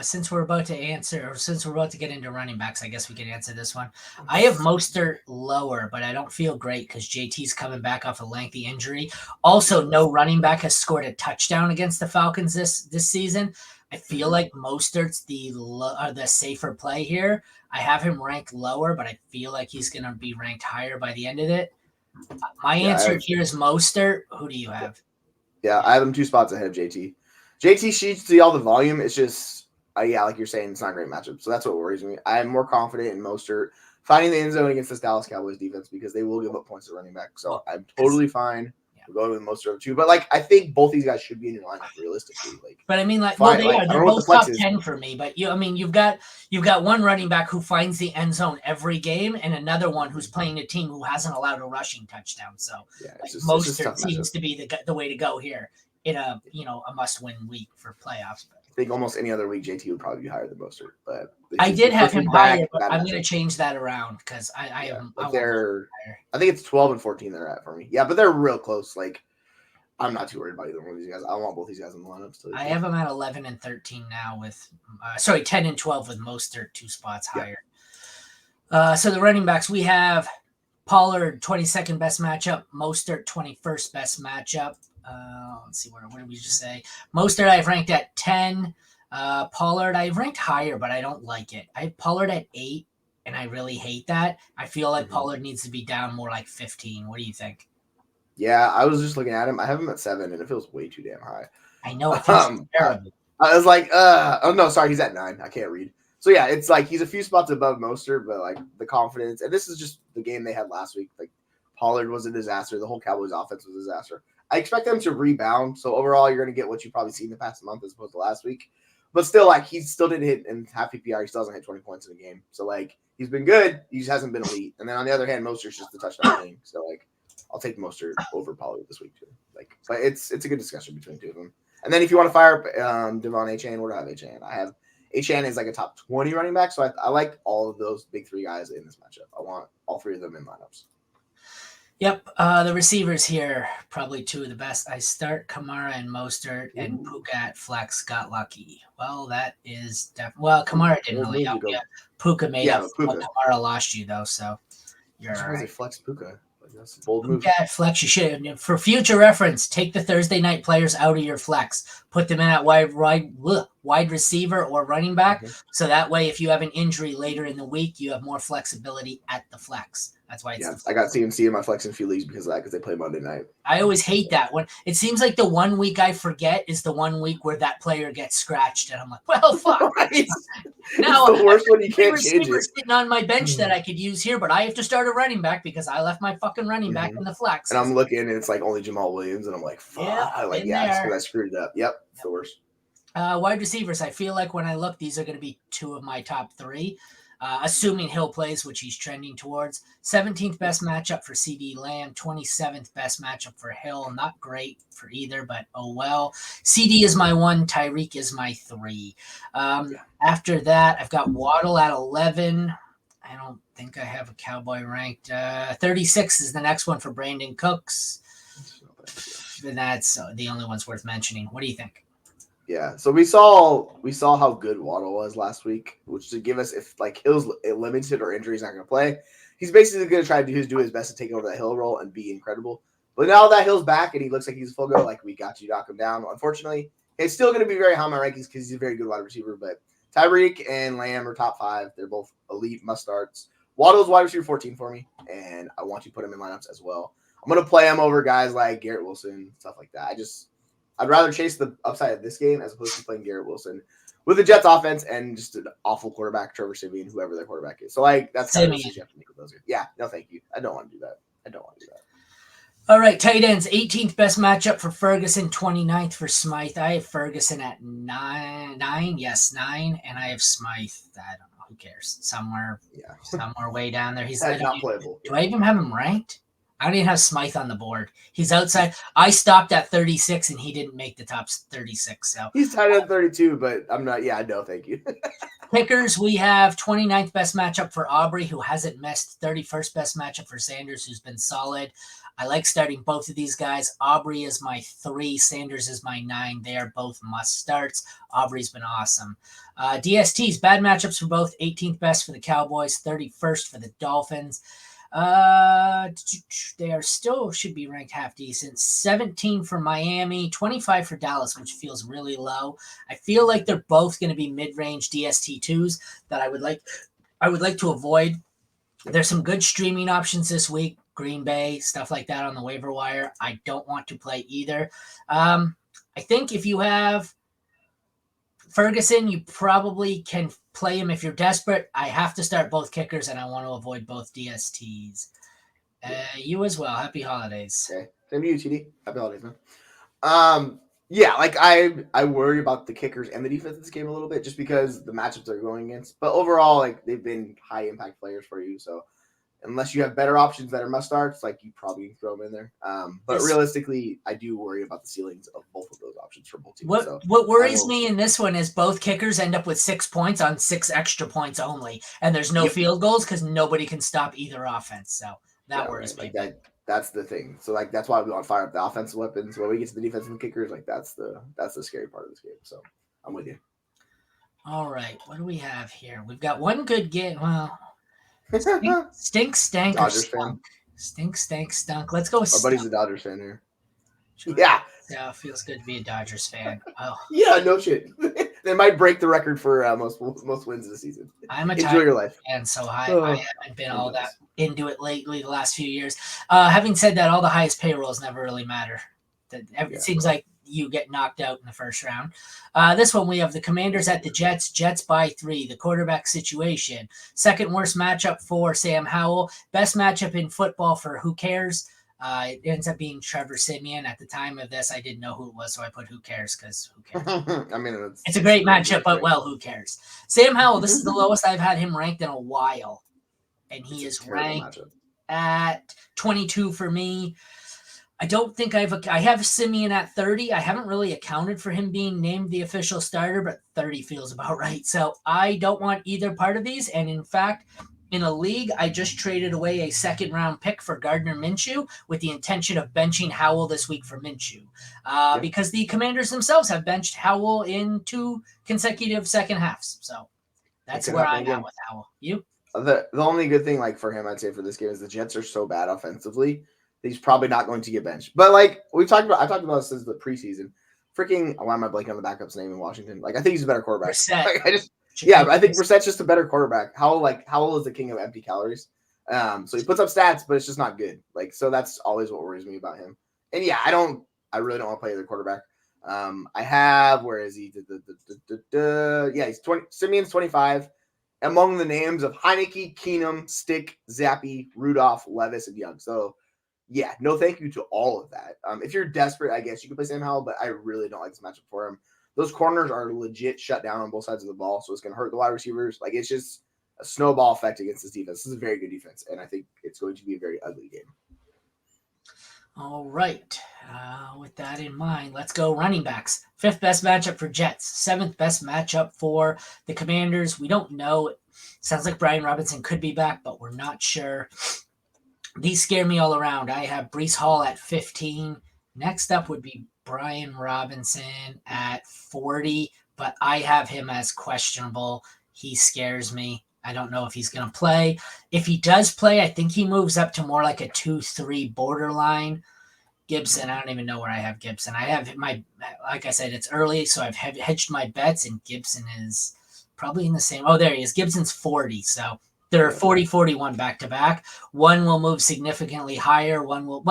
Since we're about to get into running backs, I guess we can answer this one. I have Mostert lower, but I don't feel great because JT's coming back off a lengthy injury. Also, no running back has scored a touchdown against the Falcons this season. I feel like Mostert's the safer play here. I have him ranked lower, but I feel like he's going to be ranked higher by the end of it. My answer here is Mostert. Who do you have? Yeah, I have him 2 spots ahead of JT. JT sheets see all the volume. It's just, like you're saying, it's not a great matchup. So that's what worries me. I'm more confident in Mostert finding the end zone against this Dallas Cowboys defense because they will give up points to running back. So I'm totally fine. We're going with Mostert too. But, I think both these guys should be in your lineup realistically. But I mean, they are. They're both top 10 for me. But you've got one running back who finds the end zone every game, and another one who's playing a team who hasn't allowed a rushing touchdown. So Mostert seems to be the way to go here in a must-win week for playoffs. I think almost any other week JT would probably be higher than Mostert. But I did have him higher, but I'm going to change that around because I think it's 12 and 14 they're at for me. Yeah, but they're real close. I'm not too worried about either one of these guys. I want both these guys in the lineups. I have them at 11 and 13 now with 10 and 12 with Mostert 2 spots higher. So the running backs, we have Pollard 22nd best matchup, Mostert 21st best matchup. Let's see, what did we just say? Mostert I've ranked at 10. Pollard I've ranked higher, but I don't like it. I have Pollard at 8, and I really hate that. I feel like Pollard needs to be down more like 15. What do you think? Yeah, I was just looking at him. I have him at 7, and it feels way too damn high. I know, it feels terrible. I was like, oh, no, sorry, he's at 9. I can't read. So, yeah, it's he's a few spots above Mostert, but, the confidence. And this is just the game they had last week. Pollard was a disaster. The whole Cowboys offense was a disaster. I expect them to rebound. So, overall, you're going to get what you've probably seen the past month as opposed to last week. But still, he still didn't hit in half PPR. He still hasn't hit 20 points in a game. So, he's been good. He just hasn't been elite. And then, on the other hand, Mostert's just the touchdown thing. So, I'll take Mostert over Pollard this week, too. But it's a good discussion between the two of them. And then if you want to fire up Devon Achane, where do I have Achane? I have Achane as a top 20 running back. So I like all of those big 3 guys in this matchup. I want all 3 of them in lineups. Yep, the receivers here, probably 2 of the best. I start Kamara and Mostert, and Puka at flex got lucky. Well, that is definitely... Well, Kamara didn't really help you. Puka made up. Puka. Kamara lost you, though, so you're all right. Flex Puka. That's a bold move. Puka at flex, you should. For future reference, take the Thursday night players out of your flex. Put them in at wide receiver or running back, so that way if you have an injury later in the week, you have more flexibility at the flex. That's why it's I got CMC in my flex in few leagues because of that, because they play Monday night. I always hate that one. It seems like the one week I forget is the one week where that player gets scratched, and I'm like, well, fuck. Right? Now it's the worst one. You can't change it. Sitting on my bench that I could use here, but I have to start a running back because I left my fucking running back in the flex. And I'm looking, and it's only Jamal Williams, and I'm like, fuck. Just because I screwed it up. Yep, it's the worst. Wide receivers, I feel like when I look, these are going to be 2 of my top 3. Assuming Hill plays, which he's trending towards. 17th best matchup for CD Lamb, 27th best matchup for Hill. Not great for either, but oh well. CD is my 1, Tyreek is my 3. After that, I've got Waddle at 11. I don't think I have a Cowboy ranked. 36 is the next one for Brandon Cooks. And that's the only one's worth mentioning. What do you think? Yeah, so we saw how good Waddle was last week, which to give us if Hill's limited or injury's not going to play, he's basically going to try to do his best to take over that Hill role and be incredible. But now that Hill's back and he looks like he's full go, we got you, knock him down. Unfortunately, it's still going to be very high on my rankings because he's a very good wide receiver. But Tyreek and Lamb are top 5. They're both elite must starts. Waddle's wide receiver 14 for me, and I want you to put him in lineups as well. I'm going to play him over guys like Garrett Wilson, stuff like that. I'd rather chase the upside of this game as opposed to playing Garrett Wilson with the Jets offense and just an awful quarterback, Trevor Siemian, whoever their quarterback is. So that's kind of the decision you have to make with those guys. Yeah, no, thank you. I don't want to do that. All right, tight ends, 18th best matchup for Ferguson, 29th for Smythe. I have Ferguson at 9. Yes, 9, and I have Smythe. I don't know. Who cares? Somewhere way down there. He's not playable. Do I even have him ranked? I don't even have Smythe on the board. He's outside. I stopped at 36, and he didn't make the top 36. So he's tied at 32, but I'm not. Yeah, no, thank you. Pickers, we have 29th best matchup for Aubrey, who hasn't missed. 31st best matchup for Sanders, who's been solid. I like starting both of these guys. Aubrey is my 3. Sanders is my 9. They are both must starts. Aubrey's been awesome. DSTs, bad matchups for both. 18th best for the Cowboys, 31st for the Dolphins. They are still should be ranked half decent. 17 for Miami, 25 for Dallas, which feels really low. I feel like they're both going to be mid-range DST2s that I would like to avoid. There's some good streaming options this week. Green Bay, stuff like that on the waiver wire. I don't want to play either. I think if you have Ferguson, you probably can play him if you're desperate. I have to start both kickers, and I want to avoid both DSTs. You as well. Happy holidays. Okay. Same to you, TD. Happy holidays, man. Yeah, like I worry about the kickers and the defense in this game a little bit just because the matchups they're going against. But overall, like they've been high impact players for you. So unless you have better options that are must starts, like you probably throw them in there. But realistically, I do worry about the ceilings of both of those options for both teams. What worries me in this one is both kickers end up with 6 points on 6 extra points only, and there's no field goals because nobody can stop either offense. So that worries me. Like that's the thing. So like that's why we want to fire up the offensive weapons. When we get to the defensive and kickers, like that's the scary part of this game. So I'm with you. All right, what do we have here? We've got one good game. Well, stink, stank, Dodgers or stunk. fan. Stink, stank, stunk. Let's go with Our buddy's a Dodgers fan here. Yeah, feels good to be a Dodgers fan. Oh, yeah, no shit. They might break the record for most wins of the season. I'm a Enjoy your life. And so I haven't been all that into it lately the last few years. Having said that, all the highest payrolls never really matter. It seems like you get knocked out in the first round. This one, we have the Commanders at the Jets. Jets by 3. The quarterback situation. Second worst matchup for Sam Howell. Best matchup in football for who cares. It ends up being Trevor Siemian. At the time of this, I didn't know who it was, so I put who cares because who cares? I mean, it's a great matchup, but who cares? Sam Howell, this is the lowest I've had him ranked in a while. And he is ranked at 22 for me. I don't think I have Siemian at 30. I haven't really accounted for him being named the official starter, but 30 feels about right. So I don't want either part of these. And in fact, in a league, I just traded away a second-round pick for Gardner Minshew with the intention of benching Howell this week for Minshew because the Commanders themselves have benched Howell in 2 consecutive second halves. So that's where I'm at with Howell. You? The only good thing like for him, I'd say for this game is the Jets are so bad offensively. He's probably not going to get benched. But like I talked about this since the preseason. Freaking, why am I blanking on the backup's name in Washington? Like I think he's a better quarterback. Like, I think Brissett's just a better quarterback. Howell is the king of empty calories. So he puts up stats, but it's just not good. Like so that's always what worries me about him. And yeah, I really don't want to play either quarterback. I have where is he? He's 20. Simeon's 25. Among the names of Heineke, Keenum, Stick, Zappy, Rudolph, Levis, and Young. So yeah, no thank you to all of that. If you're desperate, I guess you can play Sam Howell, but I really don't like this matchup for him. Those corners are legit shut down on both sides of the ball, so it's going to hurt the wide receivers. Like, it's just a snowball effect against this defense. This is a very good defense, and I think it's going to be a very ugly game. All right. With that in mind, let's go running backs. 5th best matchup for Jets. 7th best matchup for the Commanders. We don't know. Sounds like Brian Robinson could be back, but we're not sure. These scare me all around. I have Breece Hall at 15. Next up would be Brian Robinson at 40, but I have him as questionable. He scares me. I don't know if he's going to play. If he does play, I think he moves up to more like a 2-3 borderline. Gibson, I don't even know where I have Gibson. I have like I said, it's early, so I've hedged my bets, and Gibson is probably in the same. Oh, there he is. Gibson's 40, so they're 40-41 back-to-back. One will move significantly higher. One will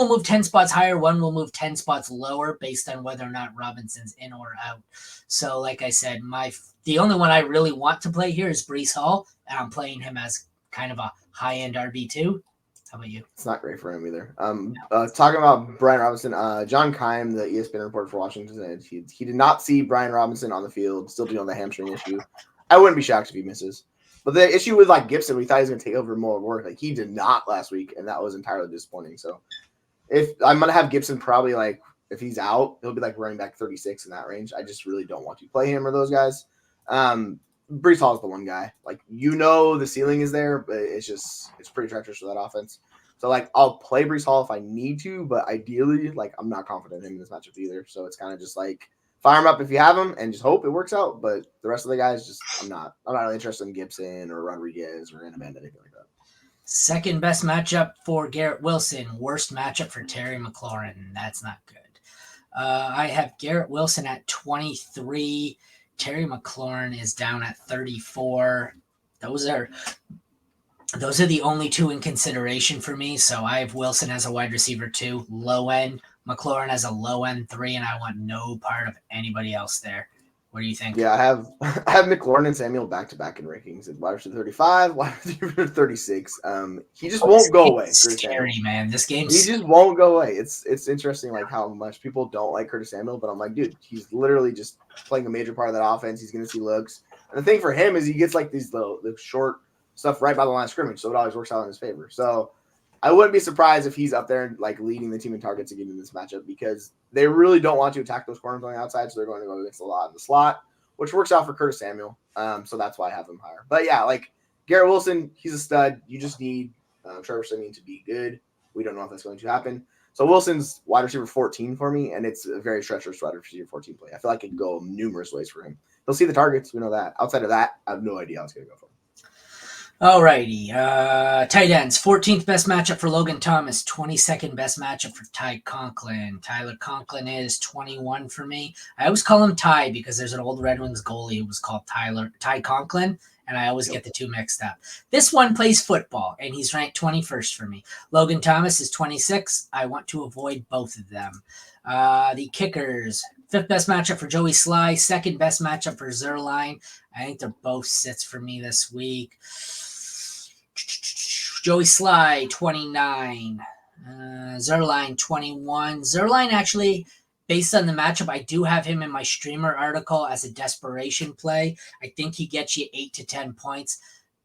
move 10 spots higher. One will move 10 spots lower based on whether or not Robinson's in or out. So, like I said, the only one I really want to play here is Breece Hall, and I'm playing him as kind of a high-end RB2. How about you? It's not great for him either. Talking about Brian Robinson, John Keim, the ESPN reporter for Washington, said he did not see Brian Robinson on the field, still dealing with the hamstring issue. I wouldn't be shocked if he misses. But the issue with like Gibson, we thought he was going to take over more work. Like he did not last week, and that was entirely disappointing. So if I'm going to have Gibson probably like if he's out, he'll be like running back 36 in that range. I just really don't want to play him or those guys. Breece Hall is the one guy. Like the ceiling is there, but it's pretty treacherous for that offense. So, like, I'll play Brees Hall if I need to, but ideally, like, I'm not confident in this matchup either. So it's kind of just like fire him up if you have him and just hope it works out. But the rest of the guys, just I'm not really interested in Gibson or Rodriguez or Inman, anything like that. Second best matchup for Garrett Wilson. Worst matchup for Terry McLaurin. That's not good. I have Garrett Wilson at 23. Terry McLaurin is down at 34. Those are the only two in consideration for me. So I have Wilson as a wide receiver 2, low end. McLaurin as a low end 3, and I want no part of anybody else there. What do you think? Yeah, I have McLaurin and Samuel back to back in rankings at wide receiver 35, wide receiver 36. He just won't go away. Scary, man. This game. He just won't go away. It's interesting, like how much people don't like Curtis Samuel, but I'm like, dude, he's literally just playing a major part of that offense. He's gonna see looks, and the thing for him is he gets like these little short stuff right by the line of scrimmage, so it always works out in his favor. So I wouldn't be surprised if he's up there and like leading the team in targets again in this matchup because they really don't want to attack those corners on the outside, so they're going to go against a lot in the slot, which works out for Curtis Samuel. So that's why I have him higher. But yeah, like Garrett Wilson, he's a stud. You just need Trevor Siemian to be good. We don't know if that's going to happen. So Wilson's wide receiver 14 for me, and it's a very treacherous wide receiver 14 play. I feel like it can go numerous ways for him. He'll see the targets. We know that. Outside of that, I have no idea how it's going to go for him. Alrighty. Tight ends. 14th best matchup for Logan Thomas. 22nd best matchup for Ty Conklin. Tyler Conklin is 21 for me. I always call him Ty because there's an old Red Wings goalie who was called Ty Conklin, and I always get the two mixed up. This one plays football, and he's ranked 21st for me. Logan Thomas is 26. I want to avoid both of them. The kickers. 5th best matchup for Joey Sly. 2nd best matchup for Zerline. I think they're both sits for me this week. Joey Sly, 29. Zerline, 21. Zerline, actually, based on the matchup, I do have him in my streamer article as a desperation play. I think he gets you 8 to 10 points.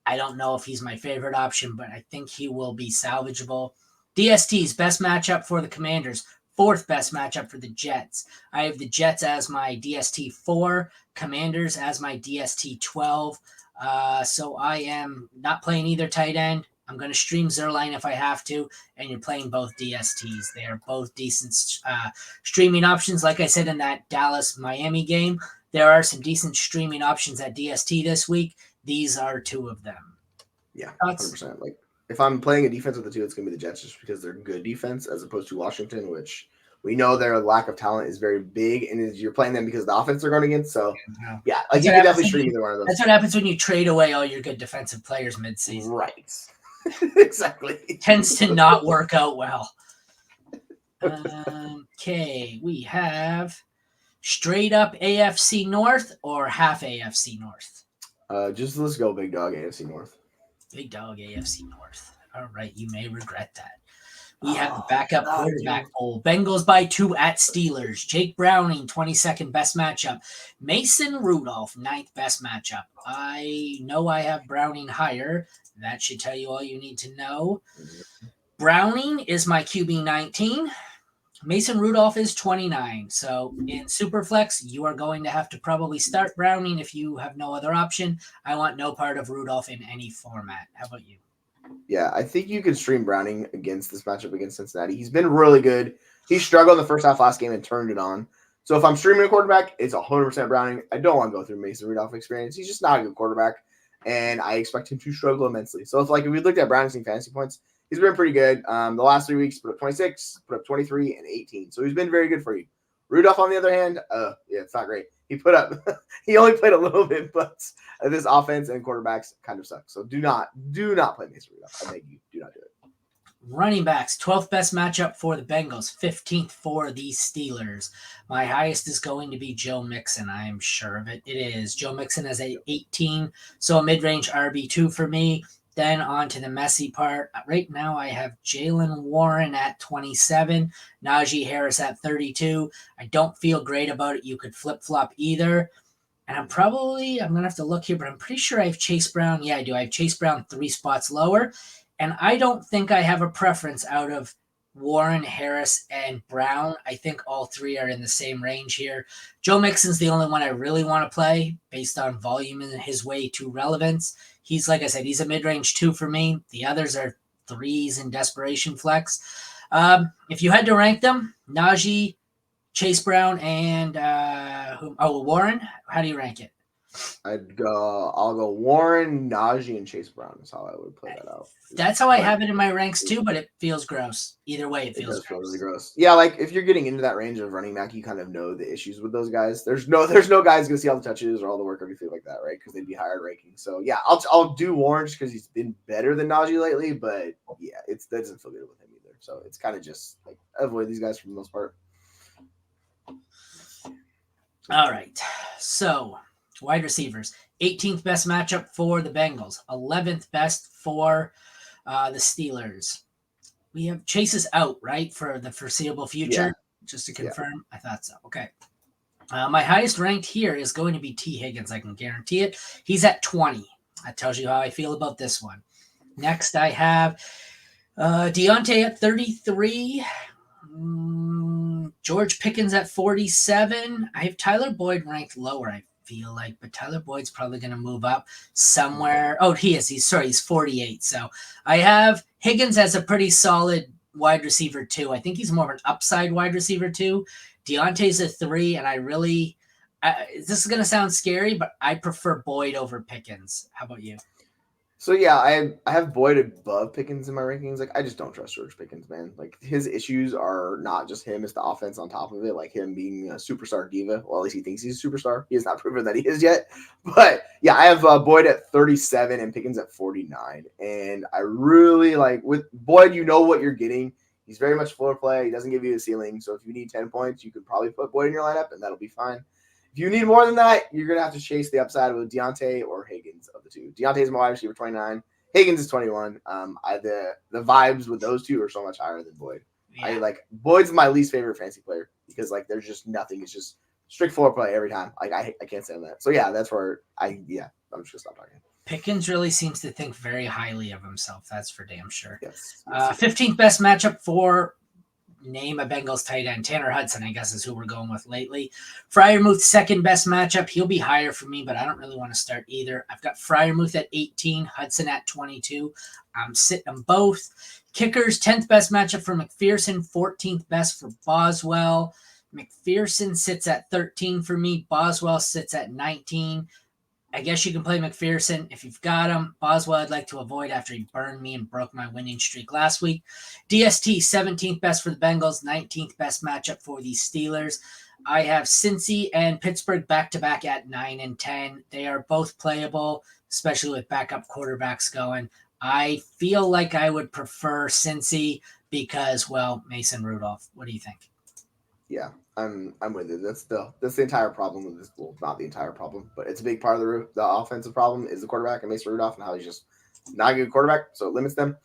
I don't know if he's my favorite option, but I think he will be salvageable. DST's best matchup for the Commanders. 4th best matchup for the Jets. I have the Jets as my DST 4, Commanders as my DST 12. So I am not playing either tight end. I'm going to stream Zerline if I have to, and you're playing both DSTs. They are both decent streaming options. Like I said in that Dallas-Miami game, there are some decent streaming options at DST this week. These are 2 of them. Yeah, 100%. Like, if I'm playing a defense with the 2, it's going to be the Jets just because they're good defense as opposed to Washington, which we know their lack of talent is very big, and you're playing them because the offense they're going against. So, yeah, like you can definitely stream either one of those. That's what happens when you trade away all your good defensive players midseason. Right. Exactly. It tends to not work out well. Okay, we have straight up AFC North or half AFC North? Just let's go big dog AFC North. Big dog AFC North. All right, you may regret that. We have the backup quarterback poll. Bengals by 2 at Steelers. Jake Browning, 22nd best matchup. Mason Rudolph, 9th best matchup. I know I have Browning higher. That should tell you all you need to know. Browning is my QB 19. Mason Rudolph is 29. So in Superflex, you are going to have to probably start Browning if you have no other option. I want no part of Rudolph in any format. How about you? Yeah, I think you can stream Browning against this matchup against Cincinnati. He's been really good. He struggled in the first half last game and turned it on. So if I'm streaming a quarterback, it's 100% Browning. I don't want to go through Mason Rudolph experience. He's just not a good quarterback, and I expect him to struggle immensely. So if we looked at Browning's fantasy points, he's been pretty good. The last 3 weeks, put up 26, put up 23, and 18. So he's been very good for you. Rudolph, on the other hand, it's not great. He only played a little bit, but this offense and quarterbacks kind of suck. So do not play Mason Rudolph. I beg you, do not do it. Running backs, 12th best matchup for the Bengals, 15th for the Steelers. My highest is going to be Joe Mixon. I am sure of it. It is. Joe Mixon has a 18, so a mid-range RB2 for me. Then on to the messy part. Right now I have Jalen Warren at 27, Najee Harris at 32. I don't feel great about it. You could flip-flop either. And I'm going to have to look here, but I'm pretty sure I have Chase Brown. Yeah, I do. I have Chase Brown 3 spots lower. And I don't think I have a preference out of Warren, Harris, and Brown. I think all 3 are in the same range here. Joe Mixon's the only one I really want to play based on volume and his way to relevance. He's, like I said, he's a mid-range 2 for me. The others are threes in desperation flex. If you had to rank them, Najee, Chase Brown, and Warren, how do you rank it? I'll go Warren, Najee, and Chase Brown is how I would play that out. That's how I have it in my ranks too, but it feels gross. Either way, it feels feel really gross. Yeah, like if you're getting into that range of running back, you kind of know the issues with those guys. There's no guys gonna see all the touches or all the work or anything like that, right? Because they'd be higher ranking. So yeah, I'll do Warren just because he's been better than Najee lately, but yeah, that doesn't feel good with him either. So it's kind of just like avoid these guys for the most part. All right, so wide receivers, 18th best matchup for the Bengals, 11th best for the Steelers. We have Chase is out, right, for the foreseeable future? Yeah. Just to confirm, yeah. I thought so. Okay. My highest ranked here is going to be T. Higgins. I can guarantee it. He's at 20. That tells you how I feel about this one. Next, I have Deontay at 33. George Pickens at 47. I have Tyler Boyd ranked lower, I feel like, but Tyler Boyd's probably going to move up somewhere. Oh, he is. He's 48. So I have Higgins as a pretty solid wide receiver 2. I think he's more of an upside wide receiver 2. Deontay's a 3, and this is going to sound scary, but I prefer Boyd over Pickens. How about you? So yeah, I have Boyd above Pickens in my rankings. Like I just don't trust George Pickens, man. Like his issues are not just him; it's the offense on top of it. Like him being a superstar diva. Well, at least he thinks he's a superstar. He has not proven that he is yet. But yeah, I have Boyd at 37 and Pickens at 49. And I really like with Boyd. You know what you're getting. He's very much floor play. He doesn't give you a ceiling. So if you need 10 points, you could probably put Boyd in your lineup, and that'll be fine. If you need more than that, you're going to have to chase the upside with Deontay or Higgins of the two. Deontay's my wide receiver 29. Higgins is 21. The vibes with those two are so much higher than Boyd. Yeah. Boyd's my least favorite fantasy player because there's just nothing. It's just strict floor play every time. I can't stand that. So yeah, that's where I'm just going to stop talking. Pickens really seems to think very highly of himself. That's for damn sure. Yes. 15th best matchup for name a Bengals tight end. Tanner Hudson, I guess, is who we're going with lately. Freiermuth, second best matchup. He'll be higher for me, but I don't really want to start either. I've got Freiermuth at 18, Hudson at 22. I'm sitting them both. Kickers, 10th best matchup for McPherson, 14th best for Boswell. McPherson sits at 13 for me. Boswell sits at 19. I guess you can play McPherson if you've got him. Boswell, I'd like to avoid after he burned me and broke my winning streak last week. DST, 17th best for the Bengals, 19th best matchup for the Steelers. I have Cincy and Pittsburgh back-to-back at 9 and 10. They are both playable, especially with backup quarterbacks going. I feel like I would prefer Cincy because, well, Mason Rudolph. What do you think? Yeah, I'm with you. That's the entire problem with this. Well, not the entire problem, but it's a big part of the offensive problem is the quarterback and Mason Rudolph and how he's just not a good quarterback, so it limits them.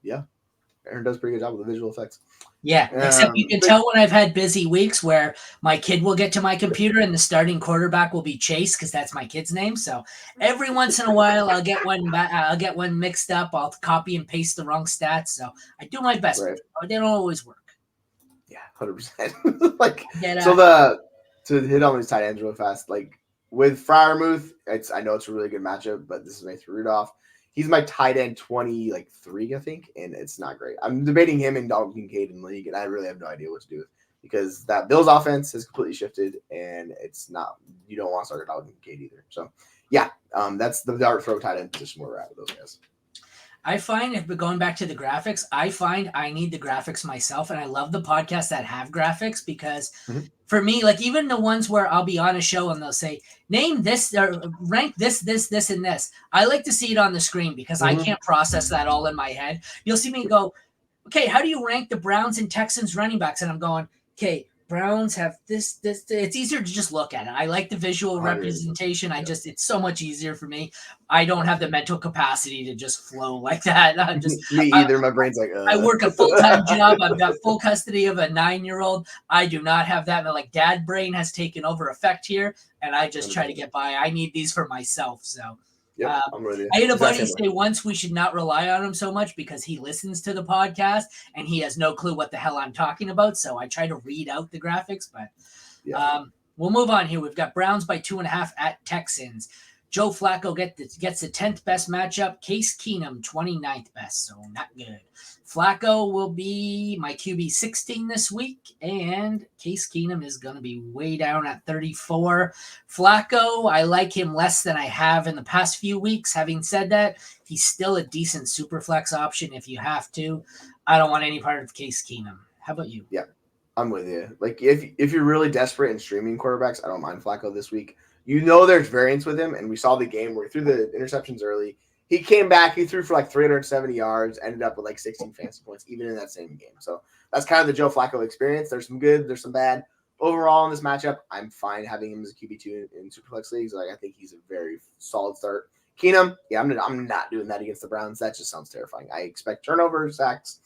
Yeah, Aaron does a pretty good job with the visual effects. Yeah, except you can tell when I've had busy weeks where my kid will get to my computer and the starting quarterback will be Chase because that's my kid's name. So every once in a while I'll get one mixed up. I'll copy and paste the wrong stats. So I do my best, right. But they don't always work. Yeah, 100%. To hit on these tight ends real fast, with Freiermuth, I know it's a really good matchup, but this is Mason Rudolph. He's my tight end 23, I think, and it's not great. I'm debating him and Dalton Kincaid in the league, and I really have no idea what to do because that Bills offense has completely shifted, and it's not. You don't want to start Dalton Kincaid either. So, yeah, that's the dart throw tight end position where we're at with those guys. I find, if we're going back to the graphics, I need the graphics myself, and I love the podcasts that have graphics because for me, even the ones where I'll be on a show and they'll say, name this or rank this, and this. I like to see it on the screen because I can't process that all in my head. You'll see me go, okay, how do you rank the Browns and Texans running backs? And I'm going, okay, Browns have this. It's easier to just look at it. I like the visual representation. It's so much easier for me. I don't have the mental capacity to just flow like that. I'm just me either. My brain's like, I work a full-time job. I've got full custody of a 9-year-old. I do not have that. Dad brain has taken over effect here, and I just try to get by. I need these for myself. So. Yep, I'm ready. I had a buddy say once we should not rely on him so much because he listens to the podcast and he has no clue what the hell I'm talking about. So I try to read out the graphics, but we'll move on here. We've got Browns by 2.5 at Texans. Joe Flacco gets the 10th best matchup. Case Keenum, 29th best, so not good. Flacco will be my QB 16 this week, and Case Keenum is going to be way down at 34. Flacco, I like him less than I have in the past few weeks. Having said that, he's still a decent super flex option if you have to. I don't want any part of Case Keenum. How about you? Yeah, I'm with you. Like if you're really desperate in streaming quarterbacks, I don't mind Flacco this week. You know there's variance with him, and we saw the game where he threw the interceptions early. He came back, he threw for like 370 yards, ended up with like 16 fantasy points, even in that same game. So that's kind of the Joe Flacco experience. There's some good, there's some bad. Overall in this matchup, I'm fine having him as a QB2 in Superflex leagues. Like I think he's a very solid start. Keenum, yeah, I'm not doing that against the Browns. That just sounds terrifying. I expect turnovers, sacks,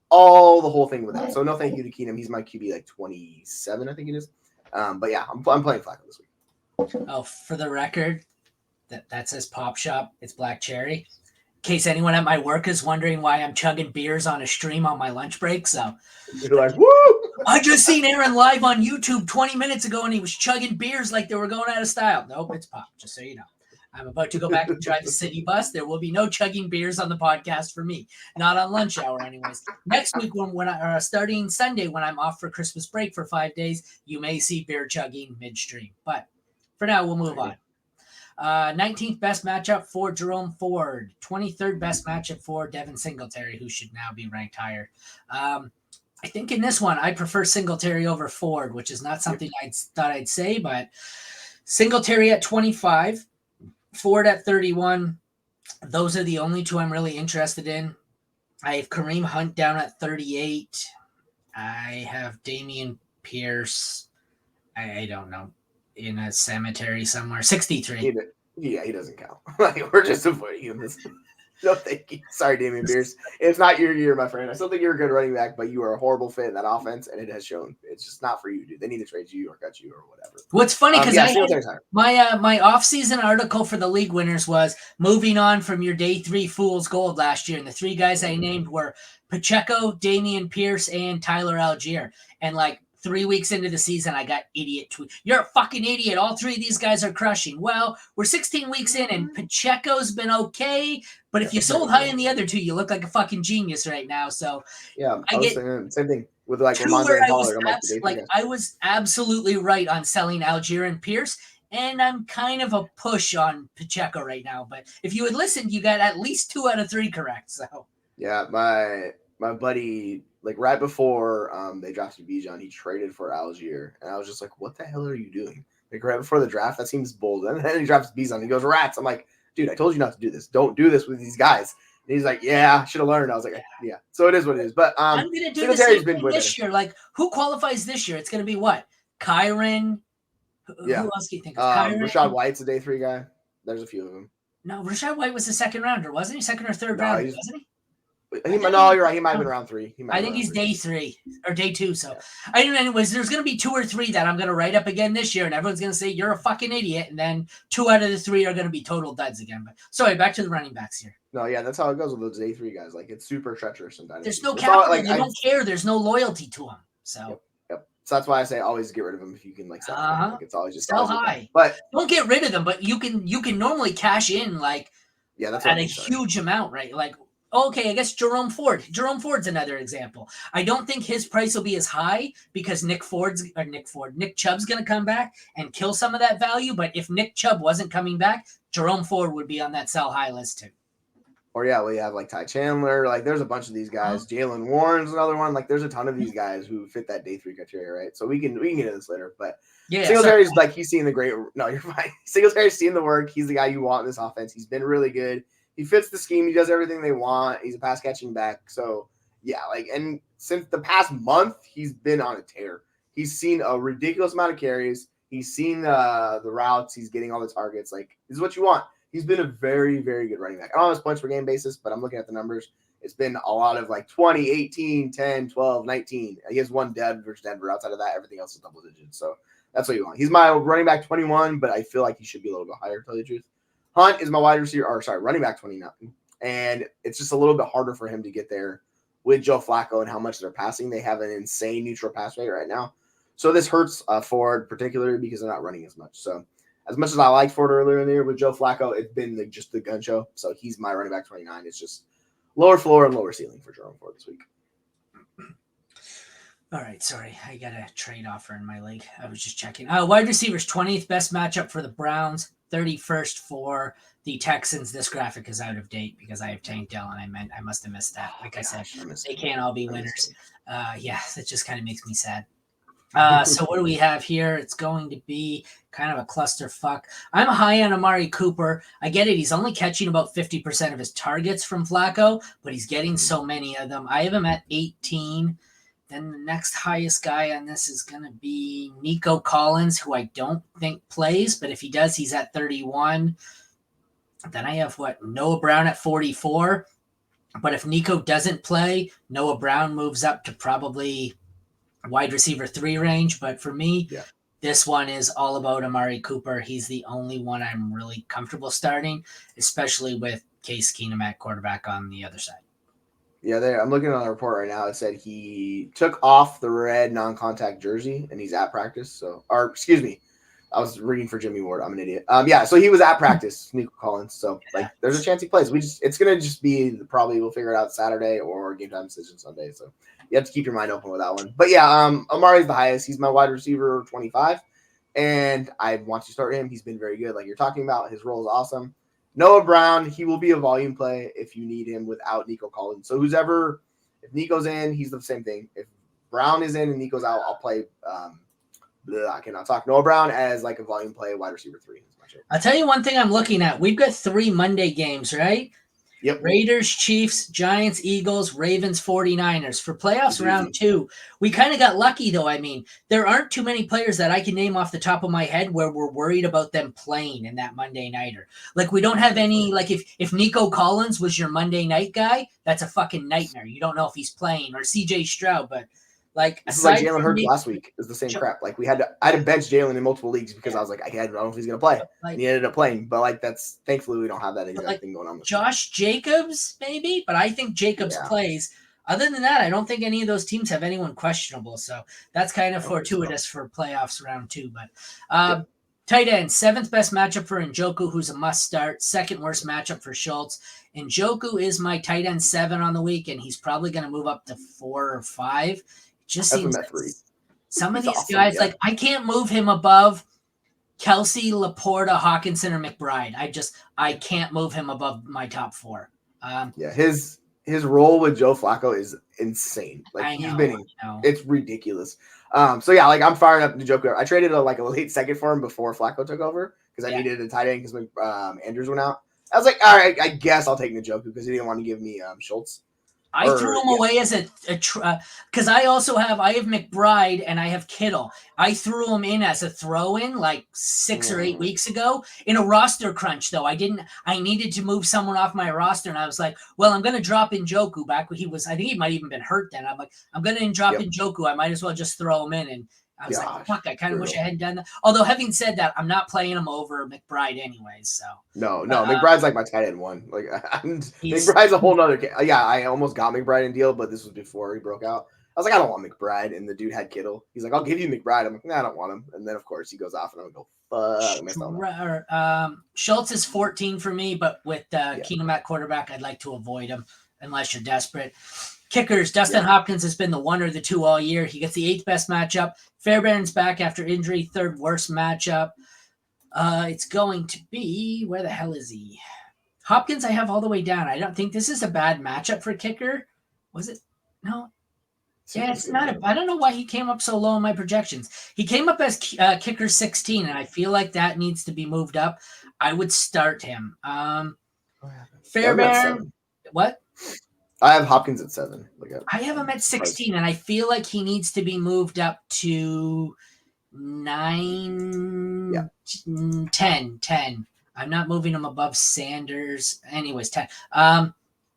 all the whole thing with that. So no thank you to Keenum. He's my QB like 27, I think it is. But yeah, I'm playing Flacco this week. Oh, for the record, that says Pop Shop. It's Black Cherry. In case anyone at my work is wondering why I'm chugging beers on a stream on my lunch break. So you're like, woo! I just seen Aaron live on YouTube 20 minutes ago, and he was chugging beers like they were going out of style. Nope, it's Pop, just so you know. I'm about to go back and drive the city bus. There will be no chugging beers on the podcast for me. Not on lunch hour, anyways. Next week, starting Sunday, when I'm off for Christmas break for 5 days, you may see beer chugging midstream. But for now, we'll move on. 19th best matchup for Jerome Ford. 23rd best matchup for Devin Singletary, who should now be ranked higher. I think in this one, I prefer Singletary over Ford, which is not something I thought I'd say, but Singletary at 25, Ford at 31. Those are the only two I'm really interested in. I have Kareem Hunt down at 38. I have Damian Pierce. I don't know. In a cemetery somewhere. 63. He doesn't count. Like, we're just avoiding him. No, thank you. Sorry, Damian Pierce. It's not your year, my friend. I still think you're a good running back, but you are a horrible fit in that offense, and it has shown. It's just not for you, dude. They need to trade you or cut you or whatever. What's funny, because my off-season article for the league winners was moving on from your day 3 fool's gold last year, and the 3 guys I named were Pacheco, Damian Pierce, and Tyler Algier. And like 3 weeks into the season, I got idiot tweet. You're a fucking idiot. All 3 of these guys are crushing. Well, we're 16 weeks in, and Pacheco's been okay. But if you sold high in the other 2, you look like a fucking genius right now. So yeah, I was saying same thing with like Ramondre and Pollard. I was absolutely right on selling Algier and Pierce, and I'm kind of a push on Pacheco right now. But if you had listened, you got at least 2 out of 3 correct. So yeah, my buddy, like right before they drafted Bijan, he traded for Algier, and I was just like, "What the hell are you doing?" Like right before the draft, that seems bold. And then he drafts Bijan, he goes Rats. I'm like, dude, I told you not to do this. Don't do this with these guys. And he's like, yeah, I should have learned. I was like, yeah. So it is what it is. But I'm gonna do the same thing this year. Like, who qualifies this year? It's gonna be what? Kyron. Who else do you think? Kyron? Rashad White's a day 3 guy. There's a few of them. No, Rashad White was a second rounder, wasn't he? Second or third rounder, wasn't he? No, you're right. He might have been round 3. I think he's day 3 or day 2. So, anyways, there's going to be 2 or 3 that I'm going to write up again this year, and everyone's going to say you're a fucking idiot, and then 2 out of the 3 are going to be total duds again. But sorry, back to the running backs here. No, yeah, that's how it goes with those day 3 guys. Like it's super treacherous sometimes. There's no capital. They don't care. There's no loyalty to them. So. Yep. So that's why I say always get rid of them if you can. Like sell them. Like, it's always just sell high, but don't get rid of them. But you can normally cash in like that's at a huge amount, right? Like. Okay, I guess Jerome Ford. Jerome Ford's another example. I don't think his price will be as high because Nick Chubb's going to come back and kill some of that value. But if Nick Chubb wasn't coming back, Jerome Ford would be on that sell high list too. Or we have like Ty Chandler. Like there's a bunch of these guys. Jalen Warren's another one. Like there's a ton of these guys who fit that day 3 criteria, right? So we can get into this later. But Singletary's like he's seeing the great. No, you're fine. Singletary's seeing the work. He's the guy you want in this offense. He's been really good. He fits the scheme. He does everything they want. He's a pass catching back. So and since the past month, he's been on a tear. He's seen a ridiculous amount of carries. He's seen the routes. He's getting all the targets. Like this is what you want. He's been a very, very good running back. I don't know his points per game basis, but I'm looking at the numbers. It's been a lot of like 20, 18, 10, 12, 19. He has 1 dead versus Denver. Outside of that, everything else is double digits. So that's what you want. He's my running back 21, but I feel like he should be a little bit higher, to tell you the truth. Hunt is my running back 29. And it's just a little bit harder for him to get there with Joe Flacco and how much they're passing. They have an insane neutral pass rate right now. So this hurts Ford particularly because they're not running as much. So as much as I liked Ford earlier in the year with Joe Flacco, it's been just the gun show. So he's my running back 29. It's just lower floor and lower ceiling for Jerome Ford this week. All right, sorry. I got a trade offer in my league. I was just checking. Wide receivers, 20th best matchup for the Browns, 31st for the Texans. This graphic is out of date because I have Tank Dell, and I must have missed that. Like I said, they can't all be winners. Yeah, that just kind of makes me sad. So what do we have here? It's going to be kind of a clusterfuck. I'm high on Amari Cooper. I get it. He's only catching about 50% of his targets from Flacco, but he's getting so many of them. I have him at 18. Then the next highest guy on this is going to be Nico Collins, who I don't think plays, but if he does, he's at 31. Then I have Noah Brown at 44. But if Nico doesn't play, Noah Brown moves up to probably wide receiver 3 range. But for me, this one is all about Amari Cooper. He's the only one I'm really comfortable starting, especially with Case Keenum at quarterback on the other side. Yeah, I'm looking at the report right now. It said he took off the red non-contact jersey and he's at practice. So, excuse me, I was reading for Jimmy Ward. I'm an idiot. So he was at practice, Nico Collins. So there's a chance he plays. It's gonna just be probably we'll figure it out Saturday or game time decision Sunday. So you have to keep your mind open with that one. But Amari's the highest. He's my wide receiver 25, and I want to start him. He's been very good, like you're talking about. His role is awesome. Noah Brown, he will be a volume play if you need him without Nico Collins. So if Nico's in, he's the same thing. If Brown is in and Nico's out, I'll play I cannot talk. Noah Brown as like a volume play, wide receiver 3. I'll tell you one thing I'm looking at. We've got 3 Monday games, right? Yep. Raiders, Chiefs, Giants, Eagles, Ravens, 49ers. For playoffs round 2, we kind of got lucky, though. I mean, there aren't too many players that I can name off the top of my head where we're worried about them playing in that Monday nighter. Like, we don't have any, like, if Nico Collins was your Monday night guy, that's a fucking nightmare. You don't know if he's playing, or CJ Stroud, but like, this is like Jalen Hurts last week. Is the same crap. Like I had to bench Jalen in multiple leagues because I was like, I don't know if he's gonna play. And he ended up playing, but like thankfully we don't have that exact thing going on. Josh Jacobs maybe, but I think Jacobs plays. Other than that, I don't think any of those teams have anyone questionable. So that's kind of fortuitous for playoffs round 2. But tight end, 7th best matchup for Njoku, who's a must start. 2nd worst matchup for Schultz. Njoku is my tight end 7 on the week, and he's probably going to move up to 4 or 5. Just seems like some of these guys, like I can't move him above Kelsey, Laporta, Hawkinson, or McBride. I can't move him above my top 4. His role with Joe Flacco is insane. Like it's ridiculous. I'm firing up Njoku. I traded a late second for him before Flacco took over because I needed a tight end because Andrews went out. I was like, all right, I guess I'll take Njoku because he didn't want to give me Schultz. I threw him away as because I have McBride and I have Kittle. I threw him in as a throw-in like 6 or 8 weeks ago in a roster crunch. Though I needed to move someone off my roster, and I was like, well, I'm going to drop Njoku back when he was. I think he might even been hurt then. I'm like, I'm going to drop Njoku. I might as well just throw him in. And I was like, fuck, I kind of wish I hadn't done that. Although having said that, I'm not playing him over McBride anyways. So no, McBride's like my tight end 1. Like McBride's a whole nother. I almost got McBride in deal, but this was before he broke out. I was like, I don't want McBride, and the dude had Kittle. He's like, I'll give you McBride. I'm like, nah, I don't want him. And then of course he goes off, and I'm gonna go, fuck. Schultz is 14 for me, but with Keenum at quarterback, I'd like to avoid him unless you're desperate. Kickers, Dustin Hopkins has been the 1 or the 2 all year. He gets the 8th best matchup. Fairbairn's back after injury, 3rd worst matchup. It's going to be, where the hell is he? Hopkins I have all the way down. I don't think this is a bad matchup for kicker. Was it? No. Yeah, it's not. I don't know why he came up so low in my projections. He came up as kicker 16, and I feel like that needs to be moved up. I would start him. Fairbairn, what? I have Hopkins at 7. I have him at 16, and I feel like he needs to be moved up to 9, 10. I'm not moving him above Sanders. Anyways, 10.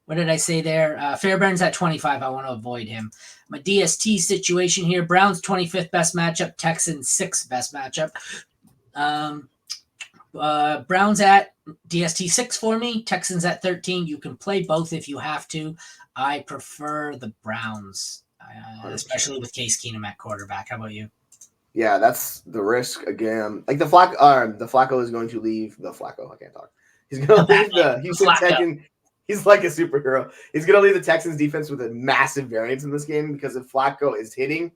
What did I say there? Fairbairn's at 25. I want to avoid him. My DST situation here. Browns 25th best matchup. Texans 6th best matchup. Browns at DST 6 for me. Texans at 13. You can play both if you have to. I prefer the Browns, especially with Case Keenum at quarterback. How about you? Yeah, that's the risk again. Like the Flacco is going to leave the Flacco. I can't talk. He's going to leave the Houston Texans. He's like a superhero. He's going to leave the Texans defense with a massive variance in this game because if Flacco is hitting,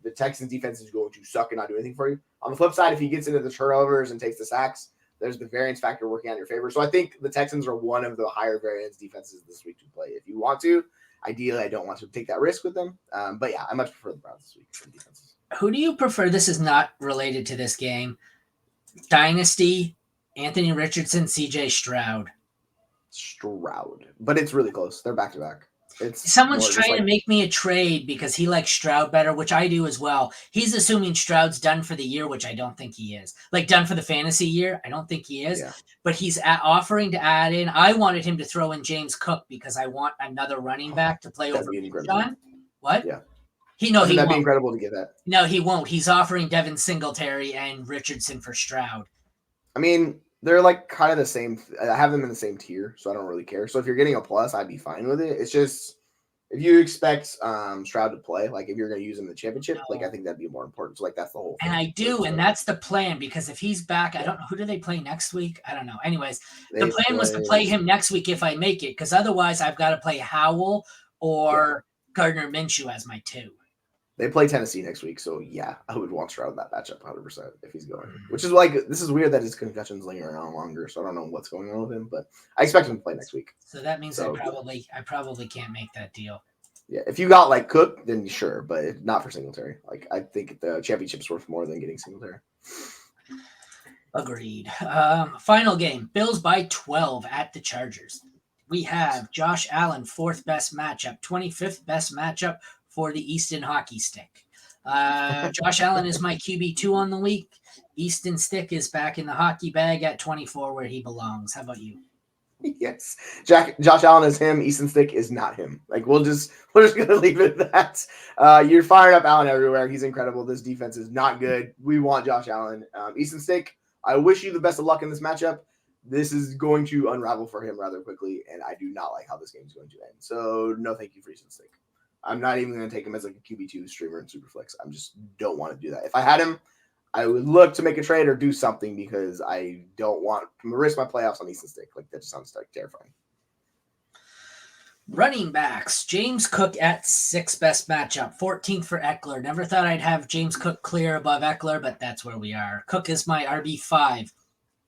the Texans defense is going to suck and not do anything for you. On the flip side, if he gets into the turnovers and takes the sacks, there's the variance factor working out in your favor. So I think the Texans are one of the higher variance defenses this week to play. If you want to, ideally, I don't want to take that risk with them. But yeah, I much prefer the Browns this week for defenses. Who do you prefer? This is not related to this game. Dynasty, Anthony Richardson, CJ Stroud. Stroud. But it's really close. They're back to back. Someone's trying to make me a trade because he likes Stroud better, which I do as well. He's assuming Stroud's done for the year, which I don't think he is. Like done for the fantasy year, I don't think he is. Yeah. But he's offering to add in. I wanted him to throw in James Cook because I want another running back to play over John. What? Yeah. He won't. That'd be incredible to get that. No, he won't. He's offering Devin Singletary and Richardson for Stroud. I mean, they're like kind of the same. I have them in the same tier, so I don't really care. So if you're getting a plus, I'd be fine with it. It's just if you expect Stroud to play, like if you're going to use him in the championship, like I think that'd be more important. So like that's the whole thing. And I do, and that's the plan because if he's back, I don't know. Who do they play next week? I don't know. Anyways, the plan was to play him next week if I make it because otherwise I've got to play Howell or Gardner Minshew as my two. They play Tennessee next week, so yeah, I would want Stroud in that matchup 100% if he's going. Which is like, this is weird that his concussion's lingering around longer, so I don't know what's going on with him, but I expect him to play next week. So that means I probably can't make that deal. Yeah, if you got like Cook, then sure, but not for Singletary. Like I think the championship's worth more than getting Singletary. Agreed. Final game: Bills by 12 at the Chargers. We have Josh Allen, 4th best matchup, 25th best matchup for the Easton hockey stick. Josh Allen is my QB2 on the week. Easton stick is back in the hockey bag at 24 where he belongs. How about you? Yes. Josh Allen is him. Easton stick is not him. Like we're just going to leave it at that. You're firing up Allen everywhere. He's incredible. This defense is not good. We want Josh Allen. Easton stick, I wish you the best of luck in this matchup. This is going to unravel for him rather quickly, and I do not like how this game is going to end. So no thank you for Easton stick. I'm not even going to take him as like a QB2 streamer in Superflex. I just don't want to do that. If I had him, I would look to make a trade or do something because I don't want to risk my playoffs on Easton stick. Like that just sounds like terrifying. Running backs, James Cook at 6th best matchup, 14th for Eckler. Never thought I'd have James Cook clear above Eckler, but that's where we are. Cook is my RB5.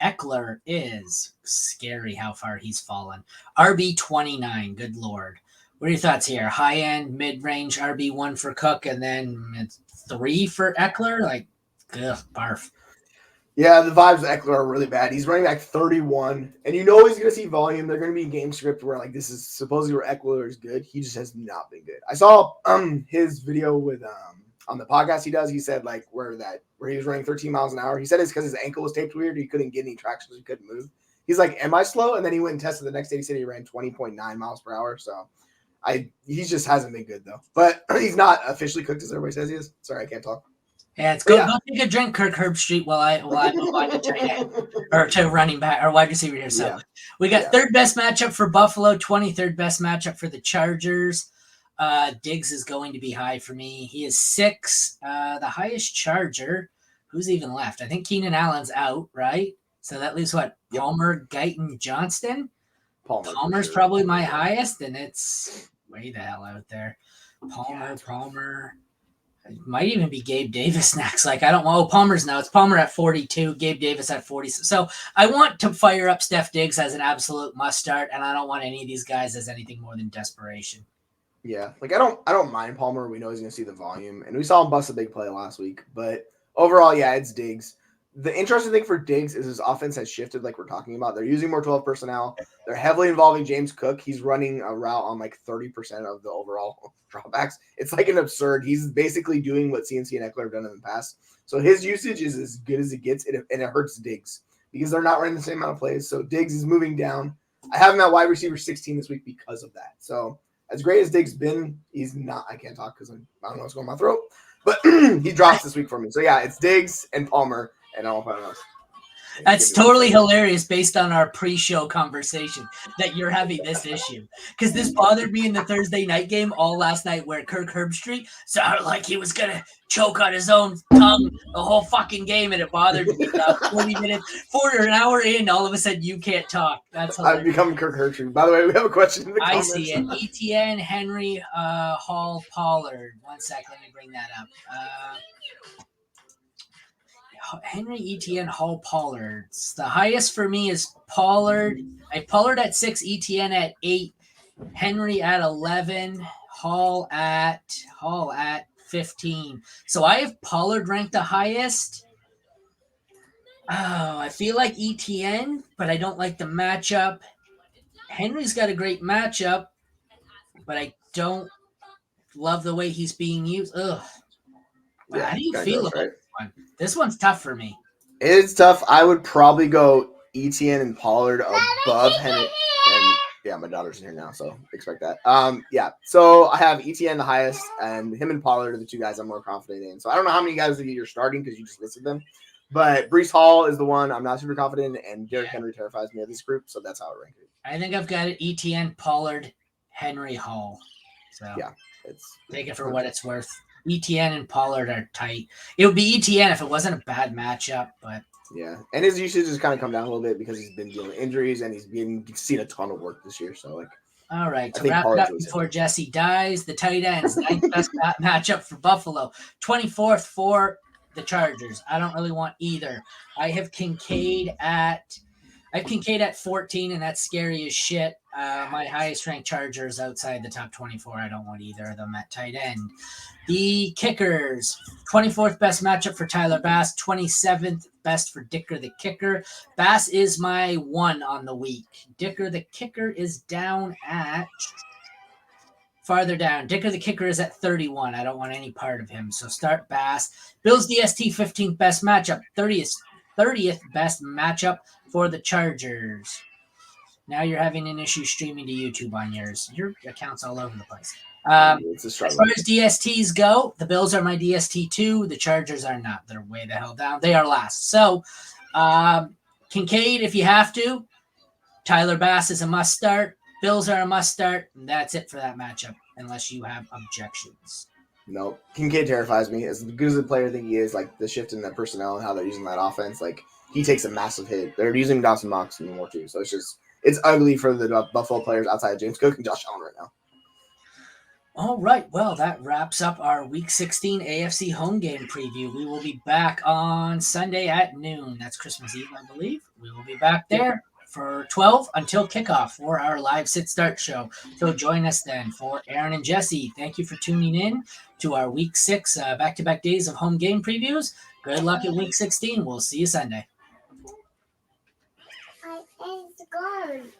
Eckler is scary how far he's fallen. RB29, good Lord. What are your thoughts here? High end, mid range RB1 for Cook, and then 3 for Eckler? Like, ugh, barf. Yeah, the vibes of Eckler are really bad. He's running back 31, and you know he's going to see volume. They're going to be game script where like this is supposedly where Eckler is good. He just has not been good. I saw his video with on the podcast he does. He said like where he was running 13 miles an hour. He said it's because his ankle was taped weird. He couldn't get any traction, so he couldn't move. He's like, am I slow? And then he went and tested the next day. He said he ran 20.9 miles per hour. So he just hasn't been good though. But he's not officially cooked as everybody says he is. Sorry, I can't talk. Yeah, it's good. Go take a drink, Kirk Herbstreit, while I move on to tight end or to running back or wide receiver here. So we got 3rd best matchup for Buffalo, 23rd best matchup for the Chargers. Diggs is going to be high for me. He is 6. The highest Charger. Who's even left? I think Keenan Allen's out, right? So that leaves what? Palmer, Guyton, Johnston. Palmer's probably my highest, and it's way the hell out there. Palmer. It might even be Gabe Davis next. Like, I don't know. Palmer's now. It's Palmer at 42, Gabe Davis at 40. So I want to fire up Steph Diggs as an absolute must start, and I don't want any of these guys as anything more than desperation. Yeah, like I don't mind Palmer. We know he's going to see the volume, and we saw him bust a big play last week. But overall, yeah, it's Diggs. The interesting thing for Diggs is his offense has shifted, like we're talking about. They're using more 12 personnel. They're heavily involving James Cook. He's running a route on like 30% of the overall dropbacks. It's like an absurd. He's basically doing what CNC and Eckler have done in the past. So his usage is as good as it gets, and it hurts Diggs because they're not running the same amount of plays. So Diggs is moving down. I have him at wide receiver 16 this week because of that. So as great as Diggs been, he's not. I can't talk because I don't know what's going on my throat. But he drops this week for me. So yeah, it's Diggs and Palmer. And I don't find else. That's totally hilarious based on our pre-show conversation that you're having this issue. Because this bothered me in the Thursday night game all last night where Kirk Herbstreit sounded like he was going to choke on his own tongue the whole fucking game, and it bothered me. 40 minutes, an hour in, all of a sudden you can't talk. That's hilarious. I've become Kirk Herbstreit. By the way, we have a question in the comments. I see it. ETN, Henry, Hall, Pollard. 1 sec, let me bring that up. Henry, ETN, Hall, Pollard. The highest for me is Pollard. I have Pollard at 6, ETN at 8, Henry at 11, Hall at 15. So I have Pollard ranked the highest. Oh, I feel like ETN, but I don't like the matchup. Henry's got a great matchup, but I don't love the way he's being used. Ugh. Wow, how do you feel about this one? This one's tough for me. It's tough. I would probably go ETN and Pollard above Henry. And yeah, my daughter's in here now, so expect that. Yeah. So I have ETN the highest, and him and Pollard are the two guys I'm more confident in. So I don't know how many guys you're starting because you just listed them. But Breece Hall is the one I'm not super confident in, and Derrick Henry terrifies me of this group, so that's how I rank it. I think I've got it ETN, Pollard, Henry, Hall. So yeah, take it for what it's worth. ETN and Pollard are tight. It would be ETN if it wasn't a bad matchup, but yeah, and his usage has kind of come down a little bit because he's been dealing with injuries and he's seen a ton of work this year. So like, all right, to wrap it up before Jesse dies, the tight ends, 9th best matchup for Buffalo, 24th for the Chargers. I don't really want either. I have Kincaid at 14, and that's scary as shit. My highest ranked Chargers outside the top 24. I don't want either of them at tight end. The kickers, 24th best matchup for Tyler Bass, 27th best for Dicker the kicker. Bass is my 1 on the week. Dicker the kicker is down at farther down. Dicker the kicker is at 31. I don't want any part of him, so start Bass. Bills DST, 15th best matchup, 30th best matchup for the Chargers. Now you're having an issue streaming to YouTube on yours. Your account's all over the place. As far as DSTs go, the Bills are my DST 2. The Chargers are not. They're way the hell down. They are last. So Kincaid, if you have to. Tyler Bass is a must start. Bills are a must start. And that's it for that matchup, unless you have objections. No, Kincaid terrifies me. As good as a player I think he is, like the shift in the personnel and how they're using that offense, like he takes a massive hit. They're using Dawson Knox more too. So it's ugly for the Buffalo players outside of James Cook and Josh Allen right now. All right. Well, that wraps up our Week 16 AFC home game preview. We will be back on Sunday at noon. That's Christmas Eve, I believe. We will be back there for 12 until kickoff for our live sit-start show. So join us then. For Aaron and Jesse, thank you for tuning in to our Week 6 back-to-back days of home game previews. Good luck at Week 16. We'll see you Sunday. I ate the guard.